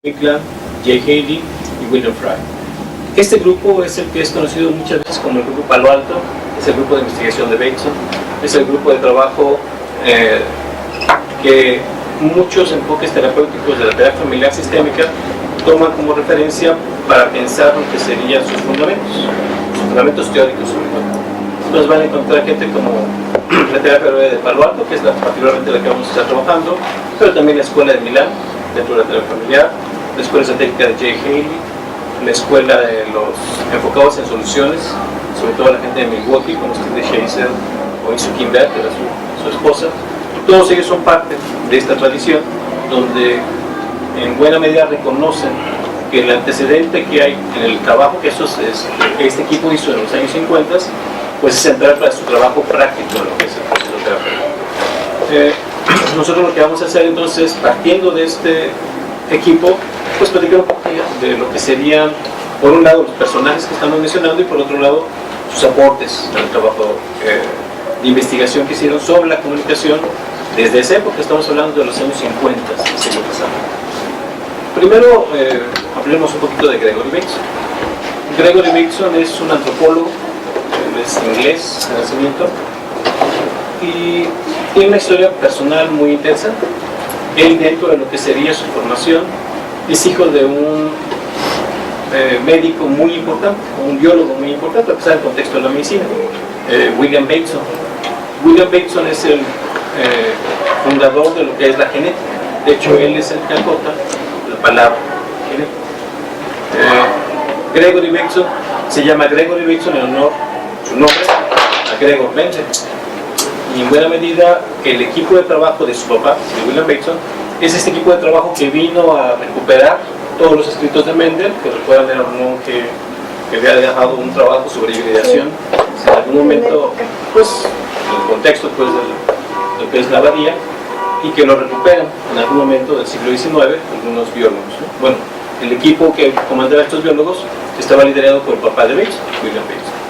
Miklan, Jay Haley y William Fry. Este grupo es el que es conocido muchas veces como el grupo Palo Alto, es el grupo de investigación de Bateson, es el grupo de trabajo que muchos enfoques terapéuticos de la terapia familiar sistémica toman como referencia para pensar lo que serían sus fundamentos teóricos sobre todo. Entonces van a encontrar gente como la terapia de Palo Alto, que es particularmente la que vamos a estar trabajando, pero también la escuela de Milán, dentro de la terapia familiar, la escuela estratégica de Jay Haley, la escuela de los enfocados en soluciones, sobre todo la gente de Milwaukee, como Steve Shazer o Isu Kimbert, que era su esposa. Todos ellos son parte de esta tradición, donde en buena medida reconocen que el antecedente que hay en el trabajo que este equipo hizo en los años 50, pues es central para su trabajo práctico en lo que es el proceso terapéutico. Nosotros lo que vamos a hacer entonces, partiendo de este equipo, pues platicar un poco de lo que serían, por un lado, los personajes que estamos mencionando y por otro lado, sus aportes al trabajo de investigación que hicieron sobre la comunicación desde esa época. Estamos hablando de los años 50 del siglo pasado. Primero, hablemos un poquito de Gregory Bateson. Gregory Bateson es un antropólogo, él es inglés de nacimiento y tiene una historia personal muy intensa. Él, dentro de lo que sería su formación, es hijo de un médico muy importante, un biólogo muy importante, a pesar del contexto de la medicina, William Bateson. William Bateson es el fundador de lo que es la genética. De hecho, él es el que acota la palabra genética. Gregory Bateson se llama Gregory Bateson en honor, su nombre, a Gregor Mendel. Y en buena medida, el equipo de trabajo de su papá, de William Bateson, es este equipo de trabajo que vino a recuperar todos los escritos de Mendel, que recuerdan era un monje que había dejado un trabajo sobre hibridación. Sí. En algún momento, pues, en el contexto pues, de lo que es la abadía, y que lo recuperan en algún momento del siglo XIX algunos biólogos, ¿no? Bueno, el equipo que comandaba estos biólogos estaba liderado por el papá de Bateson, William Bateson.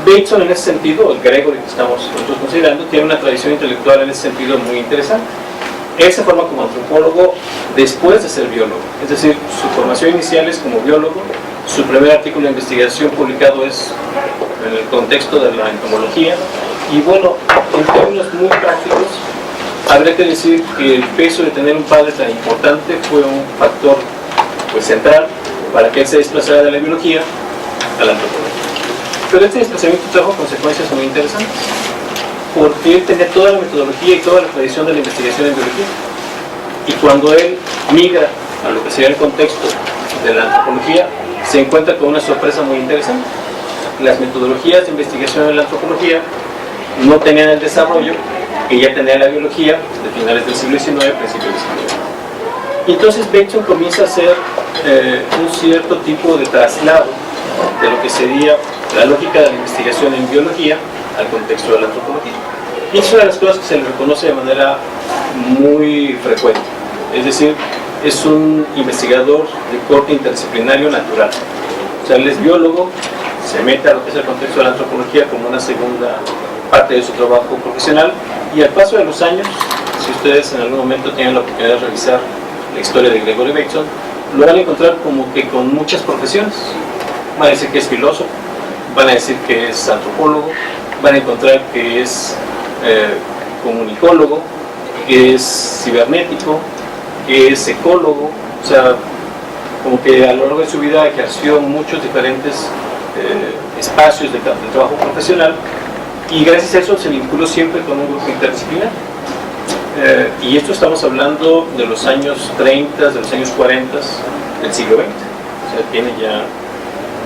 Bateson, en ese sentido, el Gregory que estamos nosotros considerando, tiene una tradición intelectual en ese sentido muy interesante. Él se forma como antropólogo después de ser biólogo, es decir, su formación inicial es como biólogo. Su primer artículo de investigación publicado es en el contexto de la entomología, y bueno, en términos muy prácticos, habría que decir que el peso de tener un padre tan importante fue un factor pues, central para que él se desplazara de la biología a la antropología. Pero este desplazamiento trajo consecuencias muy interesantes, porque él tenía toda la metodología y toda la tradición de la investigación en biología, y cuando él migra a lo que sería el contexto de la antropología, se encuentra con una sorpresa muy interesante. Las metodologías de investigación en la antropología no tenían el desarrollo que ya tenía la biología de finales del siglo XIX, principios del siglo XX. Y entonces Bateson comienza a hacer un cierto tipo de traslado de lo que sería la lógica de la investigación en biología al contexto de la antropología. Y es una de las cosas que se le reconoce de manera muy frecuente. Es decir, es un investigador de corte interdisciplinario natural. O sea, él es biólogo, se mete a lo que es el contexto de la antropología como una segunda parte de su trabajo profesional, y al paso de los años, si ustedes en algún momento tienen la oportunidad de revisar la historia de Gregory Bateson, lo van a encontrar como que con muchas profesiones. Van a decir que es filósofo, van a decir que es antropólogo, van a encontrar que es comunicólogo, que es cibernético, que es ecólogo. O sea, como que a lo largo de su vida ejerció muchos diferentes espacios de trabajo profesional, y gracias a eso se vinculó siempre con un grupo interdisciplinar. Y esto estamos hablando de los años 30, de los años 40 del siglo XX. O sea, tiene ya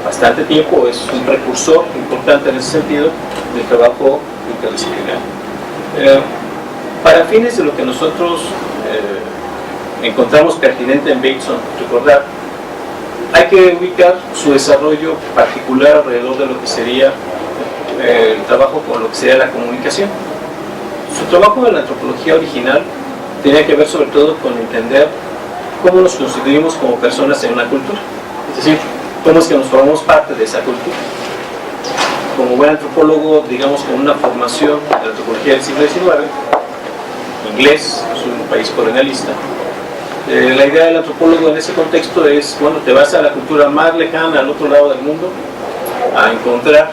bastante tiempo, es un precursor importante en ese sentido del trabajo interdisciplinario. Para fines de lo que nosotros encontramos pertinente en Bateson recordar, hay que ubicar su desarrollo particular alrededor de lo que sería el trabajo con lo que sería la comunicación. Su trabajo en la antropología original tenía que ver sobre todo con entender cómo nos constituimos como personas en una cultura, es decir, cómo es que nos formamos parte de esa cultura. Como buen antropólogo, digamos, con una formación de la antropología del siglo XIX, inglés, es un país colonialista, La idea del antropólogo en ese contexto es, bueno, te vas a la cultura más lejana, al otro lado del mundo, a encontrar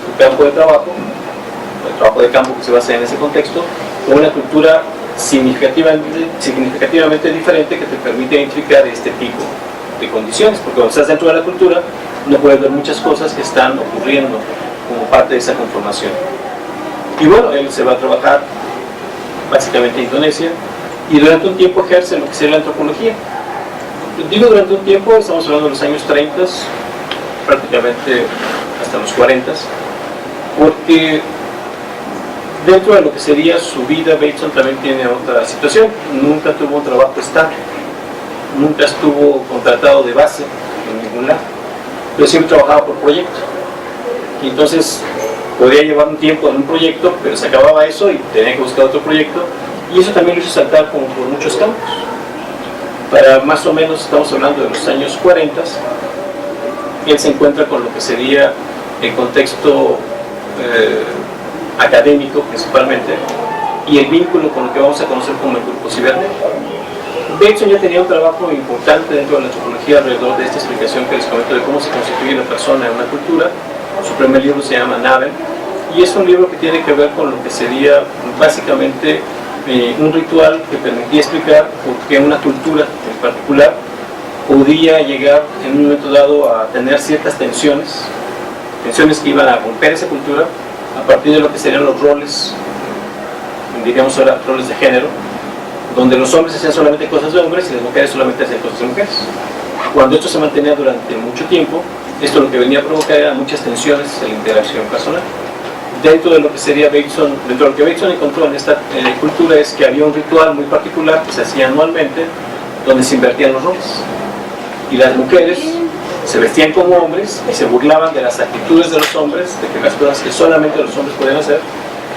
tu campo de trabajo, el trabajo de campo que se basa en ese contexto, con una cultura significativamente diferente que te permite identificar este tipo de condiciones, porque cuando estás dentro de la cultura no puedes ver muchas cosas que están ocurriendo como parte de esa conformación. Y bueno, él se va a trabajar básicamente en Indonesia y durante un tiempo ejerce lo que sería la antropología. Digo durante un tiempo, estamos hablando de los años 30, prácticamente hasta los 40, porque dentro de lo que sería su vida, Bateson también tiene otra situación. Nunca tuvo un trabajo estable, nunca estuvo contratado de base en ningún lado, pero siempre trabajaba por proyecto. Y entonces podía llevar un tiempo en un proyecto, pero se acababa eso y tenía que buscar otro proyecto, y eso también lo hizo saltar como por muchos campos. Para más o menos, estamos hablando de los años 40, él se encuentra con lo que sería el contexto académico principalmente, y el vínculo con lo que vamos a conocer como el grupo cibernético. Bateson ya tenía un trabajo importante dentro de la antropología alrededor de esta explicación que les comento de cómo se constituye la persona en una cultura. Su primer libro se llama Naven, y es un libro que tiene que ver con lo que sería básicamente un ritual que permitía explicar por qué una cultura en particular podía llegar en un momento dado a tener ciertas tensiones que iban a romper esa cultura a partir de lo que serían los roles, diríamos ahora roles de género, donde los hombres hacían solamente cosas de hombres y las mujeres solamente hacían cosas de mujeres. Cuando esto se mantenía durante mucho tiempo, esto lo que venía a provocar eran muchas tensiones en la interacción personal. Dentro de lo que sería Bateson, dentro de lo que Bateson encontró en esta cultura es que había un ritual muy particular que se hacía anualmente, donde se invertían los roles. Y las mujeres se vestían como hombres y se burlaban de las actitudes de los hombres, de que las cosas que solamente los hombres podían hacer,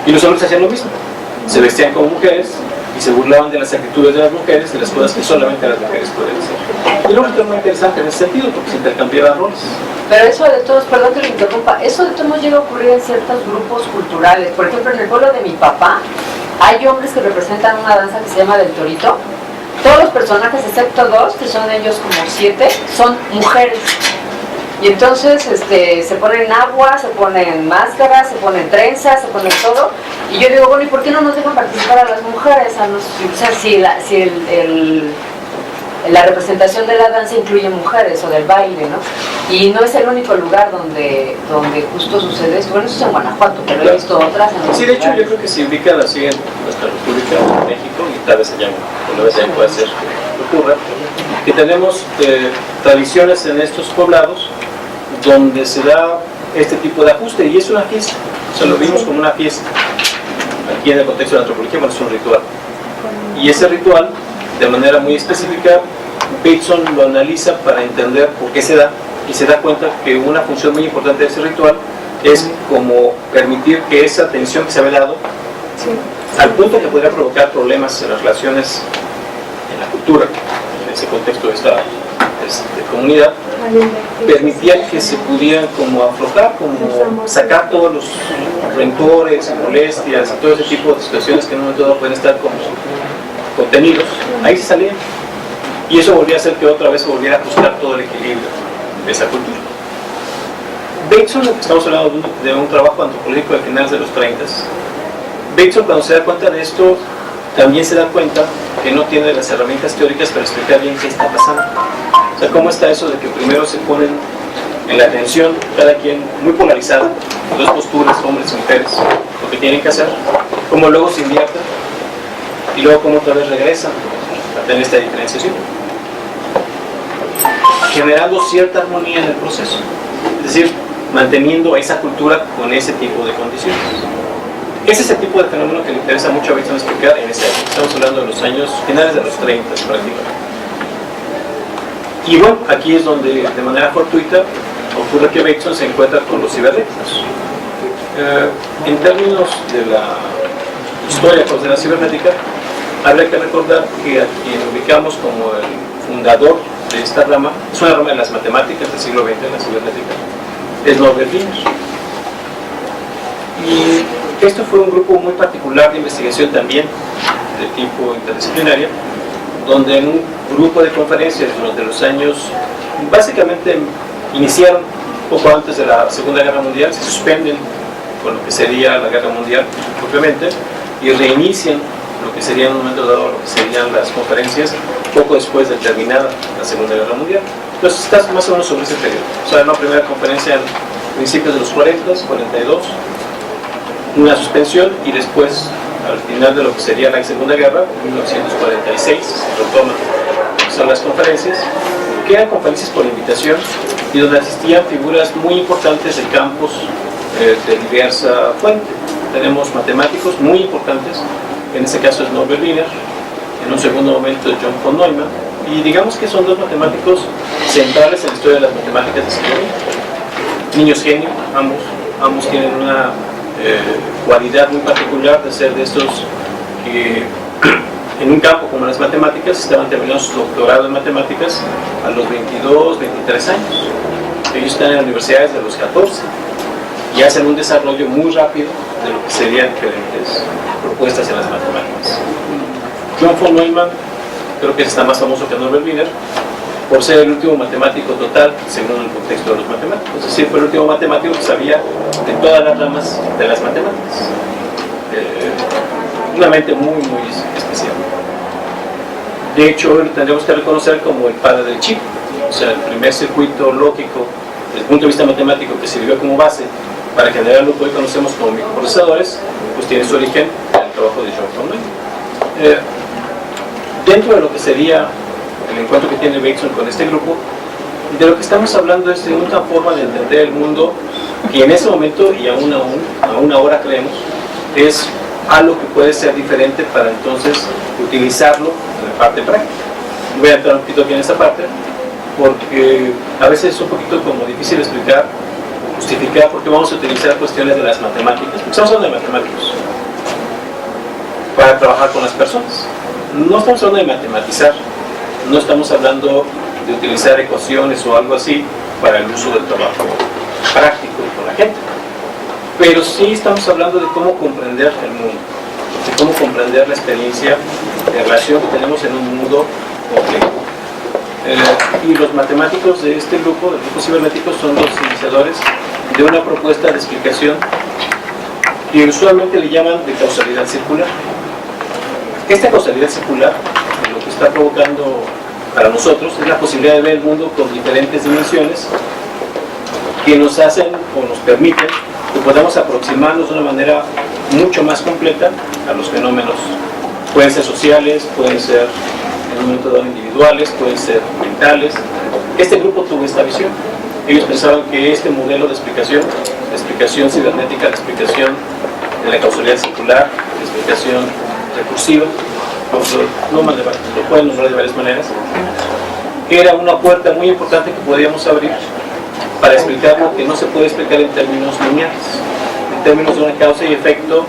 y los hombres hacían lo mismo. Se vestían como mujeres y se burlaban de las actitudes de las mujeres, de las cosas que solamente las mujeres podían hacer. Y luego es muy interesante en ese sentido, porque se intercambiaban roles. Pero eso de todos, perdón que lo interrumpa, eso de todos llega a ocurrir en ciertos grupos culturales. Por ejemplo, en el pueblo de mi papá, hay hombres que representan una danza que se llama del torito. Todos los personajes, excepto dos, que son ellos como 7, son mujeres. Y entonces se ponen agua, se ponen máscaras, se ponen trenzas, se ponen todo. Y yo digo, bueno, ¿y por qué no nos dejan participar a las mujeres? O sea, si la representación de la danza incluye mujeres o del baile, ¿no? Y no es el único lugar donde justo sucede esto. Bueno, eso es en Guanajuato, pero he visto otras en otros Sí, de hecho lugares. yo creo que se ubica así en nuestra República de México, y tal vez allá, una vez ya puede ser que ocurra, que tenemos tradiciones en estos poblados donde se da este tipo de ajuste, y es una fiesta, o sea, lo vimos como una fiesta. Aquí en el contexto de la antropología, bueno, es un ritual. Y ese ritual, de manera muy específica, Bateson lo analiza para entender por qué se da, y se da cuenta que una función muy importante de ese ritual es como permitir que esa tensión que se había dado, al punto que podría provocar problemas en las relaciones en la cultura, en ese contexto de esta comunidad, permitía que se pudieran como aflojar, como sacar todos los rencores, molestias y todo ese tipo de situaciones que en un momento dado pueden estar como contenidos, ahí se salían, y eso volvía a hacer que otra vez se volviera a ajustar todo el equilibrio de esa cultura. Bateson, estamos hablando de un trabajo antropológico de finales de los 30. Bateson, cuando se da cuenta de esto, también se da cuenta que no tiene las herramientas teóricas para explicar bien qué está pasando. O sea, cómo está eso de que primero se ponen en la atención cada quien muy polarizado, dos posturas, hombres y mujeres, lo que tienen que hacer, como luego se invierten y luego como otra vez regresan a tener esta diferenciación, generando cierta armonía en el proceso, es decir, manteniendo esa cultura con ese tipo de condiciones. Ese es el tipo de fenómeno que le interesa mucho a Bateson explicar en ese año. Estamos hablando de los años finales de los 30 prácticamente. Y bueno, aquí es donde de manera fortuita ocurre que Bateson se encuentra con los cibernéticos. En términos de la historia de la cibernética, habría que recordar que a quien ubicamos como el fundador de esta rama, es una rama de las matemáticas del siglo XX, la cibernética, es Norbert Wiener. Y esto fue un grupo muy particular de investigación también, de tipo interdisciplinario, donde en un grupo de conferencias durante los años, básicamente iniciaron poco antes de la Segunda Guerra Mundial, se suspenden con lo que sería la Guerra Mundial propiamente y reinician lo que sería en un momento dado lo que serían las conferencias poco después de terminada la Segunda Guerra Mundial. Entonces estás más o menos sobre ese periodo. O sea, una primera conferencia en principios de los 40, 42, una suspensión y después, al final de lo que sería la Segunda Guerra, en 1946, retoman lo que son las conferencias, que eran conferencias por invitación y donde asistían figuras muy importantes de campos de diversa fuente. Tenemos matemáticos muy importantes, en este caso es Norbert Wiener, en un segundo momento John von Neumann, y digamos que son dos matemáticos centrales en la historia de las matemáticas de siglo XX. Niños genio, ambos tienen una cualidad muy particular de ser de estos que en un campo como las matemáticas estaban terminando su doctorado en matemáticas a los 22, 23 años. Ellos están en las universidades de los 14 y hacen un desarrollo muy rápido de lo que serían diferentes propuestas en las matemáticas. John von Neumann creo que está más famoso que Norbert Wiener por ser el último matemático total según el contexto de los matemáticos, es decir, fue el último matemático que sabía de todas las ramas de las matemáticas. Una mente muy especial. De hecho, lo tendríamos que reconocer como el padre del chip, o sea, el primer circuito lógico desde el punto de vista matemático que sirvió como base para generar lo que hoy conocemos como microprocesadores, pues tiene su origen en el trabajo de John von Neumann. Dentro de lo que sería el encuentro que tiene Bateson con este grupo, de lo que estamos hablando es de una forma de entender el mundo que en ese momento y aún ahora creemos es algo que puede ser diferente para entonces utilizarlo en la parte práctica. Voy a entrar un poquito aquí en esta parte porque a veces es un poquito como difícil explicar o justificar porque vamos a utilizar cuestiones de las matemáticas, porque estamos hablando de matemáticos para trabajar con las personas. No estamos hablando de matematizar, no estamos hablando de utilizar ecuaciones o algo así para el uso del trabajo práctico con la gente, pero sí estamos hablando de cómo comprender el mundo, de cómo comprender la experiencia de relación que tenemos en un mundo complejo. Y los matemáticos de este grupo, del grupo cibernético, son los iniciadores de una propuesta de explicación que usualmente le llaman de causalidad circular. Esta causalidad circular lo que está provocando para nosotros es la posibilidad de ver el mundo con diferentes dimensiones que nos hacen o nos permiten que podamos aproximarnos de una manera mucho más completa a los fenómenos. Pueden ser sociales, pueden ser en un momento dado individuales, pueden ser mentales. Este grupo tuvo esta visión. Ellos pensaban que este modelo de explicación, la explicación cibernética, la explicación de la causalidad circular, la explicación recursiva, lo pueden nombrar de varias maneras, era una puerta muy importante que podíamos abrir para explicar lo que no se puede explicar en términos lineales, en términos de una causa y efecto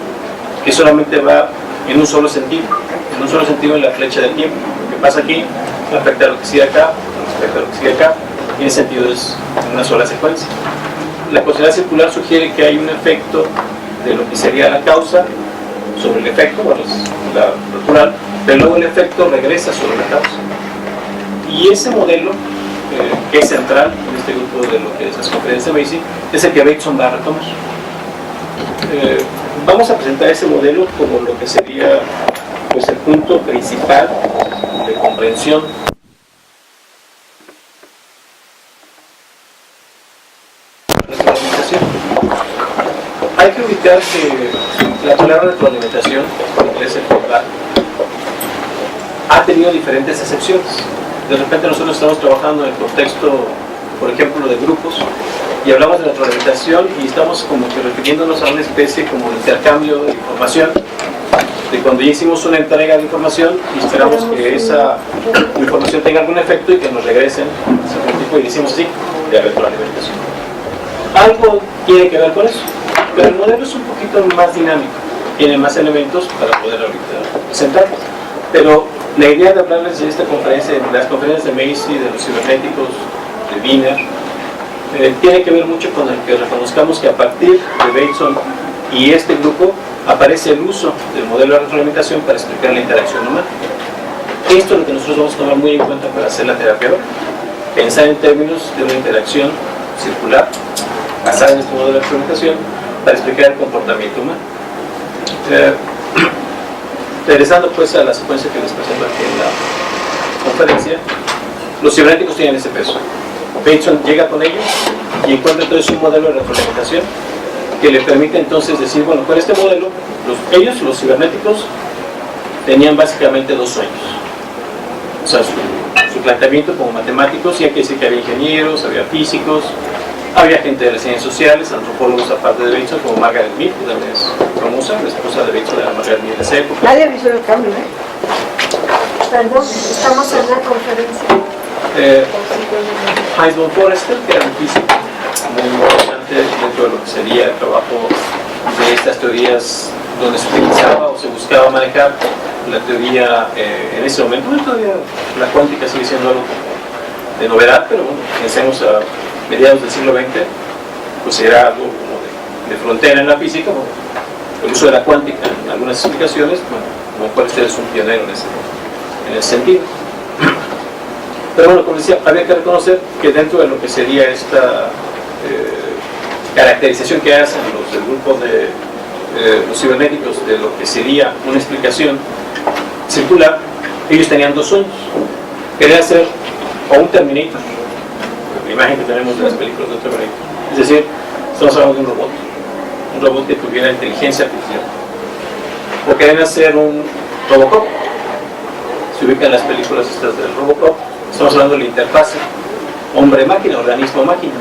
que solamente va en un solo sentido en la flecha del tiempo. Lo que pasa aquí afecta a lo que sigue acá, afecta a lo que sigue acá, y en ese sentido es una sola secuencia. La causalidad circular sugiere que hay un efecto de lo que sería la causa sobre el efecto, bueno, es la natural, pero luego el efecto regresa sobre la causa. Y ese modelo, que es central en este grupo de lo que es las conferencias de Macy, es el que Bateson va a retomar. Vamos a presentar ese modelo como lo que sería pues, el punto principal de comprensión. Hay que ubicar que la palabra retroalimentación, en inglés el feedback, ha tenido diferentes acepciones. De repente nosotros estamos trabajando en el contexto, por ejemplo, de grupos, y hablamos de retroalimentación y estamos como que refiriéndonos a una especie como de intercambio de información, de cuando ya hicimos una entrega de información y esperamos que esa información tenga algún efecto y que nos regresen ese tipo, y decimos así, de retroalimentación. Algo tiene que ver con eso, pero el modelo es un poquito más dinámico, tiene más elementos para poder ahorita presentarlos. Pero la idea de hablarles de esta conferencia, de las conferencias de Macy, de los cibernéticos, de Wiener, tiene que ver mucho con el que reconozcamos que a partir de Bateson y este grupo aparece el uso del modelo de retroalimentación para explicar la interacción humana. Esto es lo que nosotros vamos a tomar muy en cuenta para hacer la terapia. Pensar en términos de una interacción circular basada en este modo de experimentación para explicar el comportamiento humano. Regresando pues a la secuencia que les presento aquí en la conferencia, los cibernéticos tienen ese peso. Bateson llega con ellos y encuentra entonces un modelo de retroalimentación que le permite entonces decir, bueno, con este modelo, los cibernéticos, tenían básicamente dos sueños. O sea, su planteamiento como matemáticos, y hay que decir que había ingenieros, había físicos, había gente de las ciencias sociales, antropólogos aparte de Bateson, como Margaret Mead, que también es famosa, la esposa de Bateson era Margaret Mead de esa época. Nadie avisó el cambio, ¿eh? Perdón, estamos en una conferencia. Heinz von Forester, que era un físico muy importante dentro de lo que sería el trabajo de estas teorías donde se utilizaba o se buscaba manejar la teoría en ese momento. Bueno, todavía la cuántica sigue siendo algo de novedad, pero bueno, pensemos a mediados del siglo XX, pues era algo como de frontera en la física, bueno, el uso de la cuántica en algunas explicaciones, bueno, como Forester es un pionero en ese sentido. Pero bueno, como decía, había que reconocer que dentro de lo que sería esta caracterización que hacen los del grupo de los cibernéticos de lo que sería una explicación circular, ellos tenían dos sueños. Querían ser o un Terminator, la imagen que tenemos de las películas de Terminator, es decir, estamos hablando de un robot que tuviera inteligencia artificial, o querían hacer un Robocop. Se ubican las películas estas del Robocop. Estamos hablando de la interfase hombre-máquina, organismo-máquina.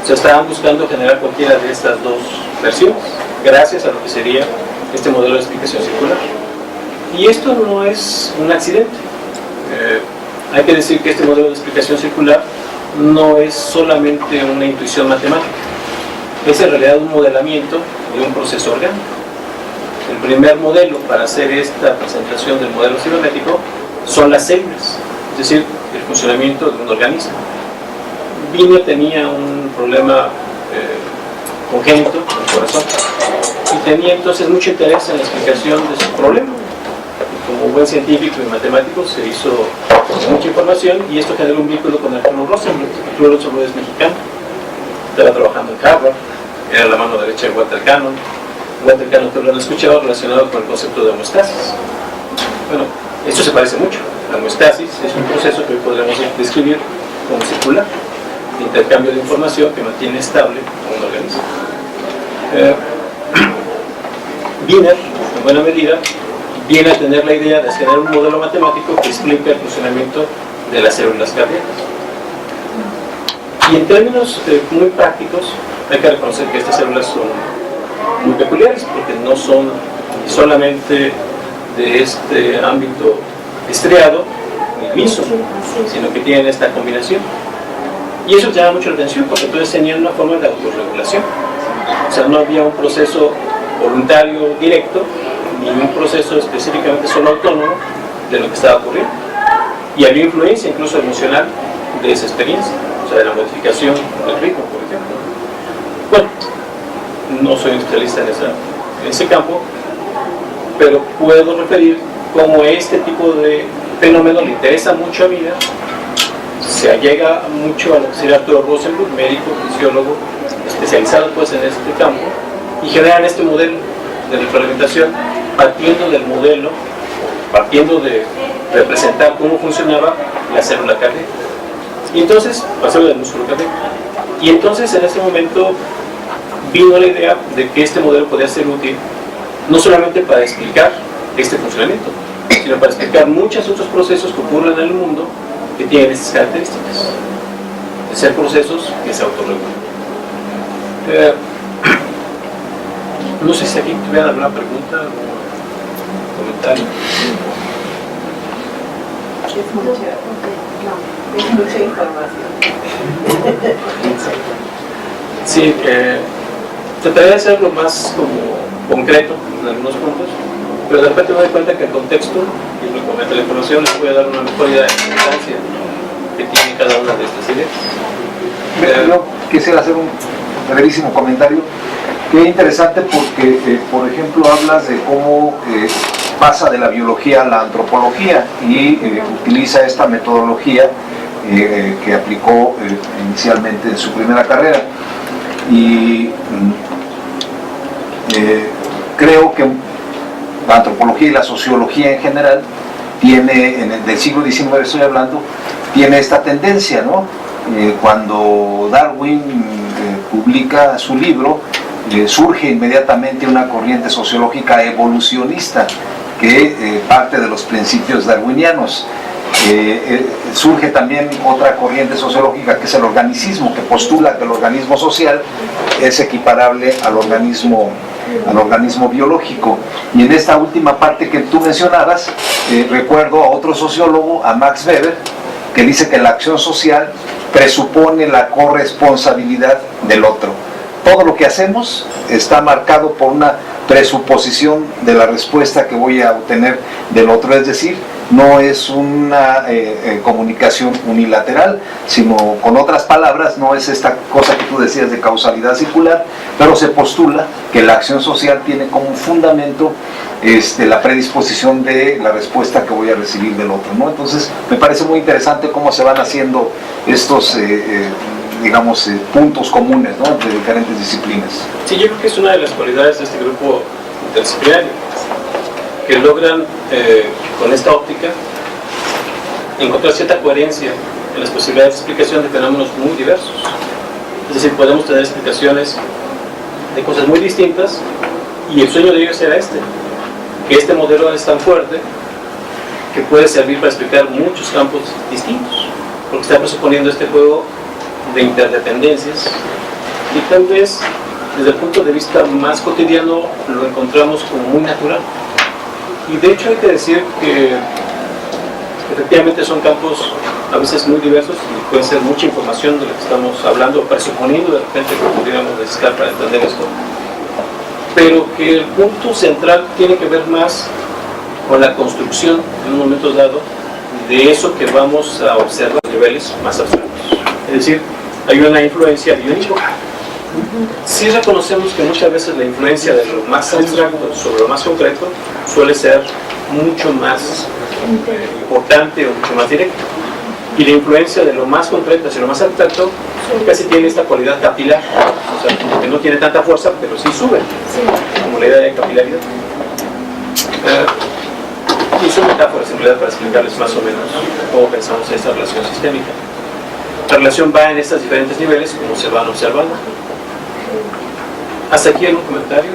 O sea, estaban buscando generar cualquiera de estas dos versiones, gracias a lo que sería este modelo de explicación circular. Y esto no es un accidente. Hay que decir que este modelo de explicación circular no es solamente una intuición matemática, es en realidad un modelamiento de un proceso orgánico. El primer modelo para hacer esta presentación del modelo cibernético son las células, es decir, el funcionamiento de un organismo. Wiener tenía un problema congénito en el corazón y tenía entonces mucho interés en la explicación de su problema. Como buen científico y matemático se hizo mucha información y esto generó un vínculo con Arturo Rosenbluth. Arturo Rosenbluth es mexicano, estaba trabajando en Harvard, era la mano derecha de Walter Cannon. Walter Cannon, que lo han escuchado, relacionado con el concepto de homeostasis. Bueno, esto se parece mucho. La homeostasis es un proceso que hoy podríamos describir como circular, de intercambio de información que mantiene estable a un organismo. Wiener, en buena medida, viene a tener la idea de generar un modelo matemático que explica el funcionamiento de las células cardíacas. Y en términos muy prácticos, hay que reconocer que estas células son muy peculiares porque no son solamente de este ámbito estriado ni liso, sino que tienen esta combinación. Y eso llama mucho la atención porque entonces tenían una forma de autorregulación. O sea, no había un proceso voluntario directo ni un proceso específicamente solo autónomo de lo que estaba ocurriendo. Y había influencia incluso emocional de esa experiencia, o sea, de la modificación del ritmo, por ejemplo. Bueno, no soy especialista en ese campo, pero puedo referir cómo este tipo de fenómeno le interesa mucho a Wiener, se allega mucho a lo que sería Arturo Rosenbluth, médico, fisiólogo, especializado pues en este campo, y generan este modelo de retroalimentación partiendo del modelo, partiendo de representar cómo funcionaba la célula cardíaca. Y entonces, la célula del músculo cardíaco. Y entonces en ese momento vino la idea de que este modelo podía ser útil no solamente para explicar este funcionamiento, sino para explicar muchos otros procesos que ocurren en el mundo que tienen estas características, de ser procesos que se autorregulan. No sé si aquí tuvieran alguna pregunta o comentario. Es mucha información. Sí, trataré de hacerlo más como concreto en algunos puntos, pero de repente me doy cuenta que el contexto y lo comento la información les puede dar una mejor idea de la importancia que tiene cada una de estas ideas. Yo quisiera hacer un brevísimo comentario. Qué interesante porque, por ejemplo, hablas de cómo pasa de la biología a la antropología y utiliza esta metodología que aplicó inicialmente en su primera carrera. Y creo que la antropología y la sociología en general tiene, del siglo XIX estoy hablando, tiene esta tendencia, ¿no? Cuando Darwin publica su libro, surge inmediatamente una corriente sociológica evolucionista que parte de los principios darwinianos. Surge también otra corriente sociológica que es el organicismo, que postula que el organismo social es equiparable al organismo biológico. Y en esta última parte que tú mencionabas, recuerdo a otro sociólogo, a Max Weber, que dice que la acción social presupone la corresponsabilidad del otro. Todo lo que hacemos está marcado por una presuposición de la respuesta que voy a obtener del otro, es decir, no es una comunicación unilateral, sino, con otras palabras, no es esta cosa que tú decías de causalidad circular, pero se postula que la acción social tiene como fundamento la predisposición de la respuesta que voy a recibir del otro, ¿no? Entonces, me parece muy interesante cómo se van haciendo estos digamos, puntos comunes, ¿no?, entre diferentes disciplinas. Sí, yo creo que es una de las cualidades de este grupo interdisciplinario, que logran, con esta óptica, encontrar cierta coherencia en las posibilidades de explicación de fenómenos muy diversos. Es decir, podemos tener explicaciones de cosas muy distintas, y el sueño de ellos era que este modelo es tan fuerte que puede servir para explicar muchos campos distintos, porque está presuponiendo este juego de interdependencias, y tal vez desde el punto de vista más cotidiano lo encontramos como muy natural. Y de hecho hay que decir que efectivamente son campos a veces muy diversos y puede ser mucha información de lo que estamos hablando, presuponiendo de repente que pudiéramos necesitar para entender esto, pero que el punto central tiene que ver más con la construcción en un momento dado de eso que vamos a observar a niveles más abstractos. Es decir, hay una influencia biónica. Sí reconocemos que muchas veces la influencia de lo más abstracto sobre lo más concreto suele ser mucho más importante o mucho más directa. Y la influencia de lo más concreto hacia lo más abstracto casi tiene esta cualidad capilar. O sea, que no tiene tanta fuerza, pero sí sube, como la idea de capilaridad. Y son metáforas en realidad para explicarles más o menos cómo pensamos esta relación sistémica. La relación va en estos diferentes niveles como se van observando. ¿Hasta aquí algún comentario?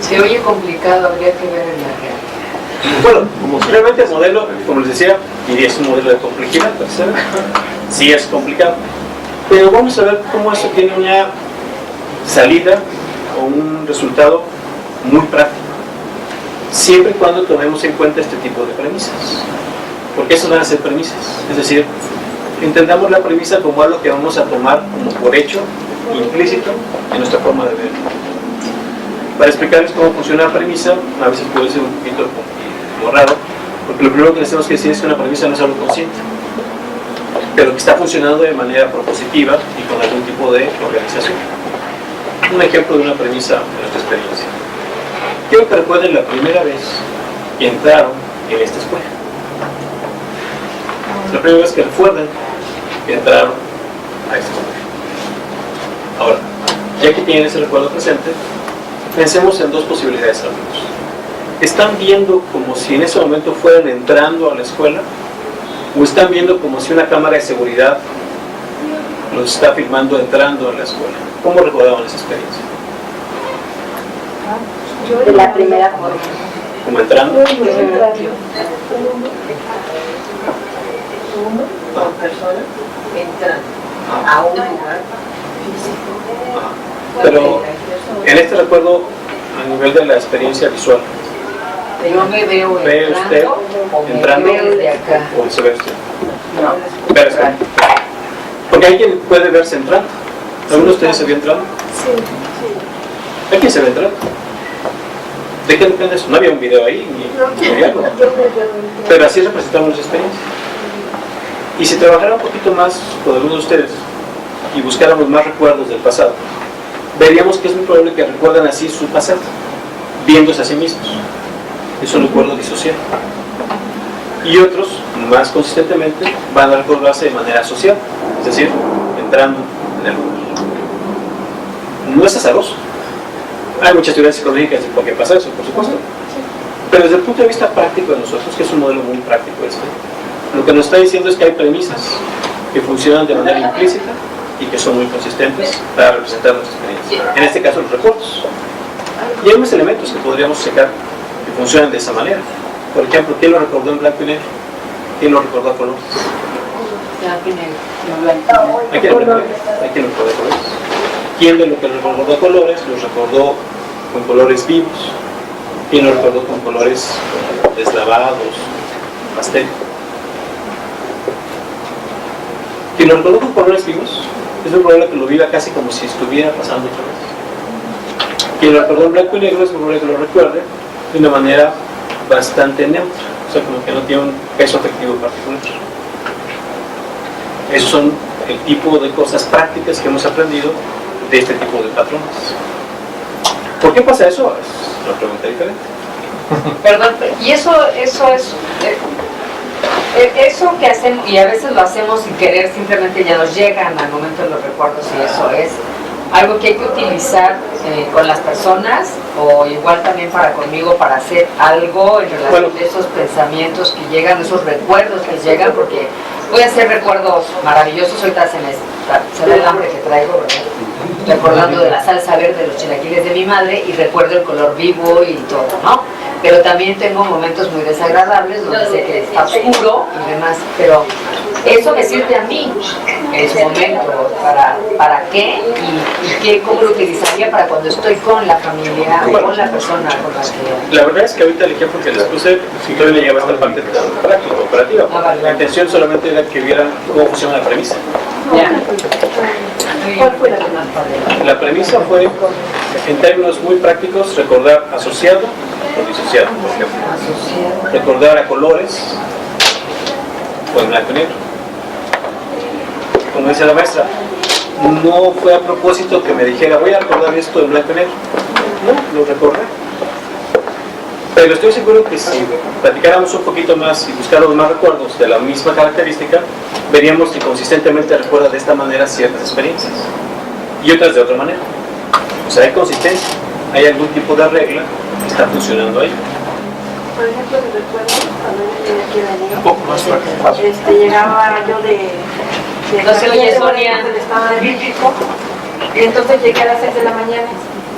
Se oye complicado, habría que ver en la realidad. Bueno, realmente el modelo, como les decía, y es un modelo de complejidad, ¿verdad? Sí es complicado. Pero vamos a ver cómo eso tiene una salida o un resultado muy práctico, siempre y cuando tomemos en cuenta este tipo de premisas, porque esas van a ser premisas. Es decir, entendamos la premisa como algo que vamos a tomar como por hecho, implícito, en nuestra forma de ver. Para explicarles cómo funciona la premisa, a veces puede ser un poquito como raro, porque lo primero que les tenemos que decir es que una premisa no es algo consciente, pero que está funcionando de manera propositiva y con algún tipo de organización. Un ejemplo de una premisa de nuestra experiencia. Quiero que recuerden la primera vez que entraron en esta escuela. La primera vez que recuerden que entraron a esta escuela. Ahora, ya que tienen ese recuerdo presente, pensemos en dos posibilidades, amigos. ¿Están viendo como si en ese momento fueran entrando a la escuela? ¿O están viendo como si una cámara de seguridad los está filmando entrando a la escuela? ¿Cómo recordaban esa experiencia? De la primera forma. ¿Como entrando? Con personas entran a un lugar físico. Pero en este recuerdo, a nivel de la experiencia visual, Yo me veo ¿ve usted entrando me veo desde acá. o se ve usted? No. Pero espera. Porque hay quien puede verse entrando. ¿Alguno de ustedes se vio entrando? Sí. ¿Hay quien se ve entrando? ¿De qué depende eso? No había un video ahí, ni algo. Pero así representamos nuestra experiencia. Y si trabajara un poquito más con algunos de ustedes y buscáramos más recuerdos del pasado, veríamos que es muy probable que recuerdan así su pasado, viéndose a sí mismos. Es un recuerdo disociado. Y otros, más consistentemente, van a recordarse de manera social, es decir, entrando en el lugar. No es azaroso. Hay muchas teorías psicológicas de por qué pasa eso, por supuesto. Pero desde el punto de vista práctico de nosotros, que es un modelo muy práctico lo que nos está diciendo es que hay premisas que funcionan de manera implícita y que son muy consistentes para representar nuestra experiencia. En este caso, los recuerdos. Y hay unos elementos que podríamos checar que funcionan de esa manera. Por ejemplo, ¿quién lo recordó en blanco y negro? ¿Quién lo recordó a color? Blanco y negro, no blanco. Hay quien lo recordó a colores. ¿Quién de lo que lo recordó a colores los recordó con colores vivos? ¿Quién lo recordó con colores deslavados, pastel? Quien lo recordó con colores vivos es muy probable que lo viva casi como si estuviera pasando otra vez. Quien lo recordó en blanco y negro es muy probable que lo recuerde de una manera bastante neutra, o sea, como que no tiene un peso afectivo particular. Esos son el tipo de cosas prácticas que hemos aprendido de este tipo de patrones. ¿Por qué pasa eso? Es una pregunta diferente. Perdón, y eso que hacemos, y a veces lo hacemos sin querer, simplemente ya nos llegan al momento de los recuerdos, y eso es algo que hay que utilizar con las personas, o igual también para conmigo, para hacer algo en relación a esos pensamientos que llegan, esos recuerdos que llegan, porque voy a hacer recuerdos maravillosos. Ahorita se ve el hambre que traigo, ¿verdad? Recordando de la salsa verde de los chilaquiles de mi madre, y recuerdo el color vivo y todo, ¿no? Pero también tengo momentos muy desagradables donde sé que está oscuro y demás, pero eso me sirve a mí en su momento, para qué y cómo lo utilizaría para cuando estoy con la familia o con la persona con la que... La verdad es que ahorita el ejemplo que les puse todavía le lleva esta parte práctica, operativa. Vale. La intención solamente era que vieran cómo funciona la premisa. Ya. ¿Cuál fue la que más padre? La premisa fue, en términos muy prácticos, recordar asociado o disociado, por ejemplo. Recordar a colores o en blanco y negro. Como dice la maestra, no fue a propósito que me dijera voy a recordar esto en blanco y negro. No, lo recordé. Pero estoy seguro que si platicáramos un poquito más y buscáramos más recuerdos de la misma característica, veríamos que consistentemente recuerda de esta manera ciertas experiencias y otras de otra manera. O sea, hay consistencia, hay algún tipo de regla que está funcionando ahí. Por ejemplo, me recuerdo cuando yo tenía aquí de niño, Un poco más fuerte. llegaba yo de No se oye, Sonia. del estado de México, y entonces llegué a las 6 de la mañana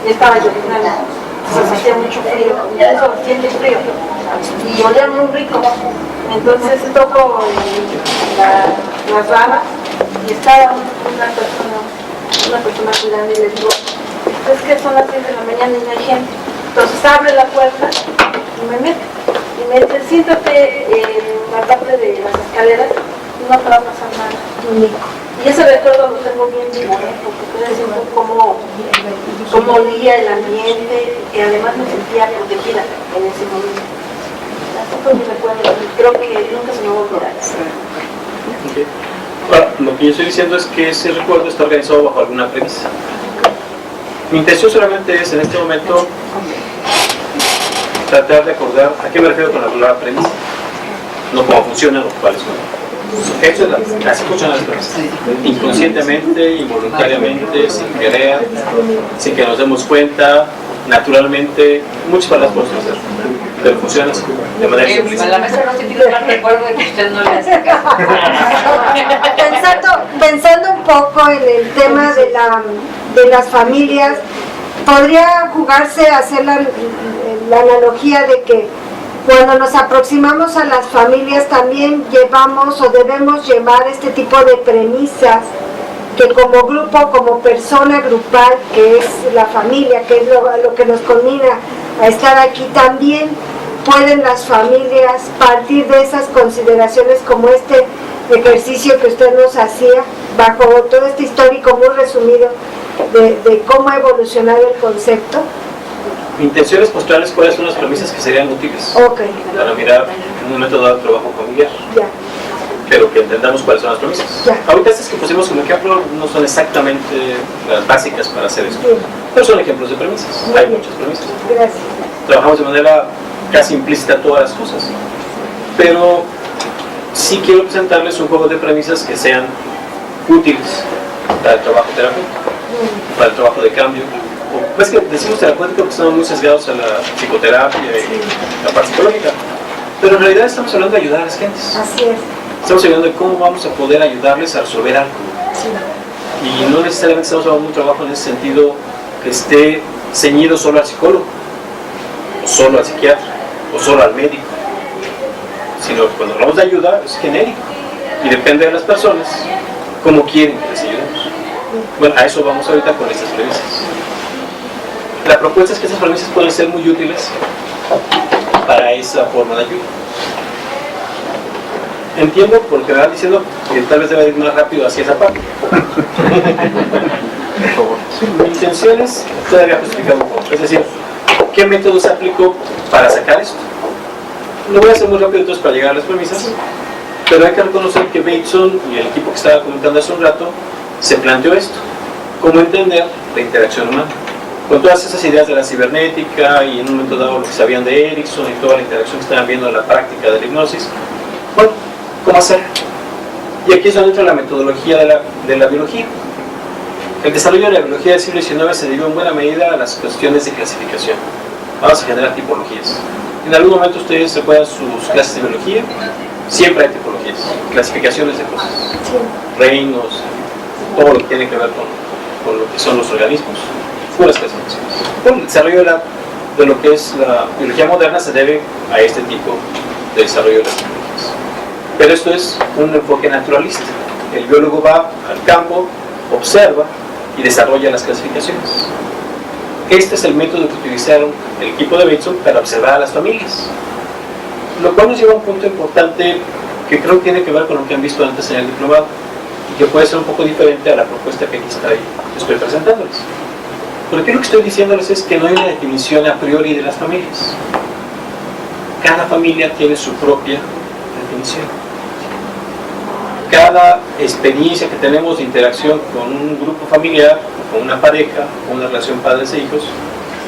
y estaba lloviznando. Entonces hacía mucho frío, y eso siente frío, y olía muy rico. Entonces toco las ramas y estaba una persona cuidando, y le digo, es que son las 6 de la mañana y no hay gente. Entonces abre la puerta y me mete. Y me dice, siéntate en la parte de las escaleras y no te va a pasar nada. Y ese recuerdo lo tengo bien vivo, porque puedo decir cómo olía el ambiente, y además me sentía protegida en ese momento. Así fue mi recuerdo, y creo que nunca se me va a olvidar. Okay. Ahora, lo que yo estoy diciendo es que ese recuerdo está organizado bajo alguna premisa. Mi intención solamente es, en este momento, tratar de acordar a qué me refiero con la palabra premisa, no cómo funcionan los cuales no. Así funcionan las cosas, inconscientemente, involuntariamente, sin querer, sin que nos demos cuenta, naturalmente, muchas palabras podemos hacer, pero funciona así, de manera implícita. La maestra no se tiene mal recuerdo de que usted no le hace caso. Pensando un poco en el tema de las familias, podría jugarse a hacer la analogía de que cuando nos aproximamos a las familias también llevamos o debemos llevar este tipo de premisas que como grupo, como persona grupal, que es la familia, que es lo que nos combina a estar aquí, también pueden las familias partir de esas consideraciones como este ejercicio que usted nos hacía, bajo todo este histórico muy resumido de cómo ha evolucionado el concepto. Mi intención es mostrarles cuáles son las premisas que serían útiles Ok. para mirar en un método de trabajo familiar. Ya. pero que entendamos cuáles son las premisas. Ya. Ahorita estas que pusimos como ejemplo no son exactamente las básicas para hacer esto, Bien. pero son ejemplos de premisas. Muy Hay bien. muchas premisas. Gracias. Trabajamos de manera casi implícita todas las cosas, pero sí quiero presentarles un juego de premisas que sean útiles para el trabajo terapéutico, para el trabajo de cambio. Es que decimos terapéutico porque estamos muy sesgados a la psicoterapia y la parte psicológica, pero en realidad estamos hablando de ayudar a las gentes. Así es. Estamos hablando de cómo vamos a poder ayudarles a resolver algo. Sí. Y no necesariamente estamos hablando de un trabajo en ese sentido que esté ceñido solo al psicólogo, o solo al psiquiatra, o solo al médico. Sino que cuando hablamos de ayuda es genérico y depende de las personas cómo quieren que les ayudemos. Bueno, a eso vamos ahorita con estas premisas. La propuesta es que estas premisas pueden ser muy útiles para esa forma de ayuda. Entiendo por lo que me van diciendo que tal vez deba ir más rápido hacia esa parte. Por favor. Mi intención es todavía justificar un poco, es decir, ¿qué métodos aplico para sacar esto? Lo voy a hacer muy rápido entonces para llegar a las premisas, pero hay que reconocer que Bateson y el equipo que estaba comentando hace un rato se planteó esto, cómo entender la interacción humana. Con todas esas ideas de la cibernética y en un momento dado lo que sabían de Erickson y toda la interacción que estaban viendo en la práctica de la hipnosis, bueno, ¿cómo hacerlo? Y aquí es donde entra la metodología de la biología. El desarrollo de la biología del siglo XIX se debió en buena medida a las cuestiones de clasificación. Vamos a generar tipologías. En algún momento ustedes recuerdan sus clases de biología, siempre hay tipologías, clasificaciones de cosas, reinos, todo lo que tiene que ver con lo que son los organismos, puras clasificaciones. Bueno, el desarrollo de lo que es la biología moderna se debe a este tipo de desarrollo de las tipologías. Pero esto es un enfoque naturalista. El biólogo va al campo, observa y desarrolla las clasificaciones. Este es el método que utilizaron el equipo de Bateson para observar a las familias. Lo cual nos lleva a un punto importante que creo que tiene que ver con lo que han visto antes en el diplomado y que puede ser un poco diferente a la propuesta que aquí estoy presentándoles. Porque lo que estoy diciéndoles es que no hay una definición a priori de las familias. Cada familia tiene su propia definición. Cada experiencia que tenemos de interacción con un grupo familiar, con una pareja, con una relación padres e hijos,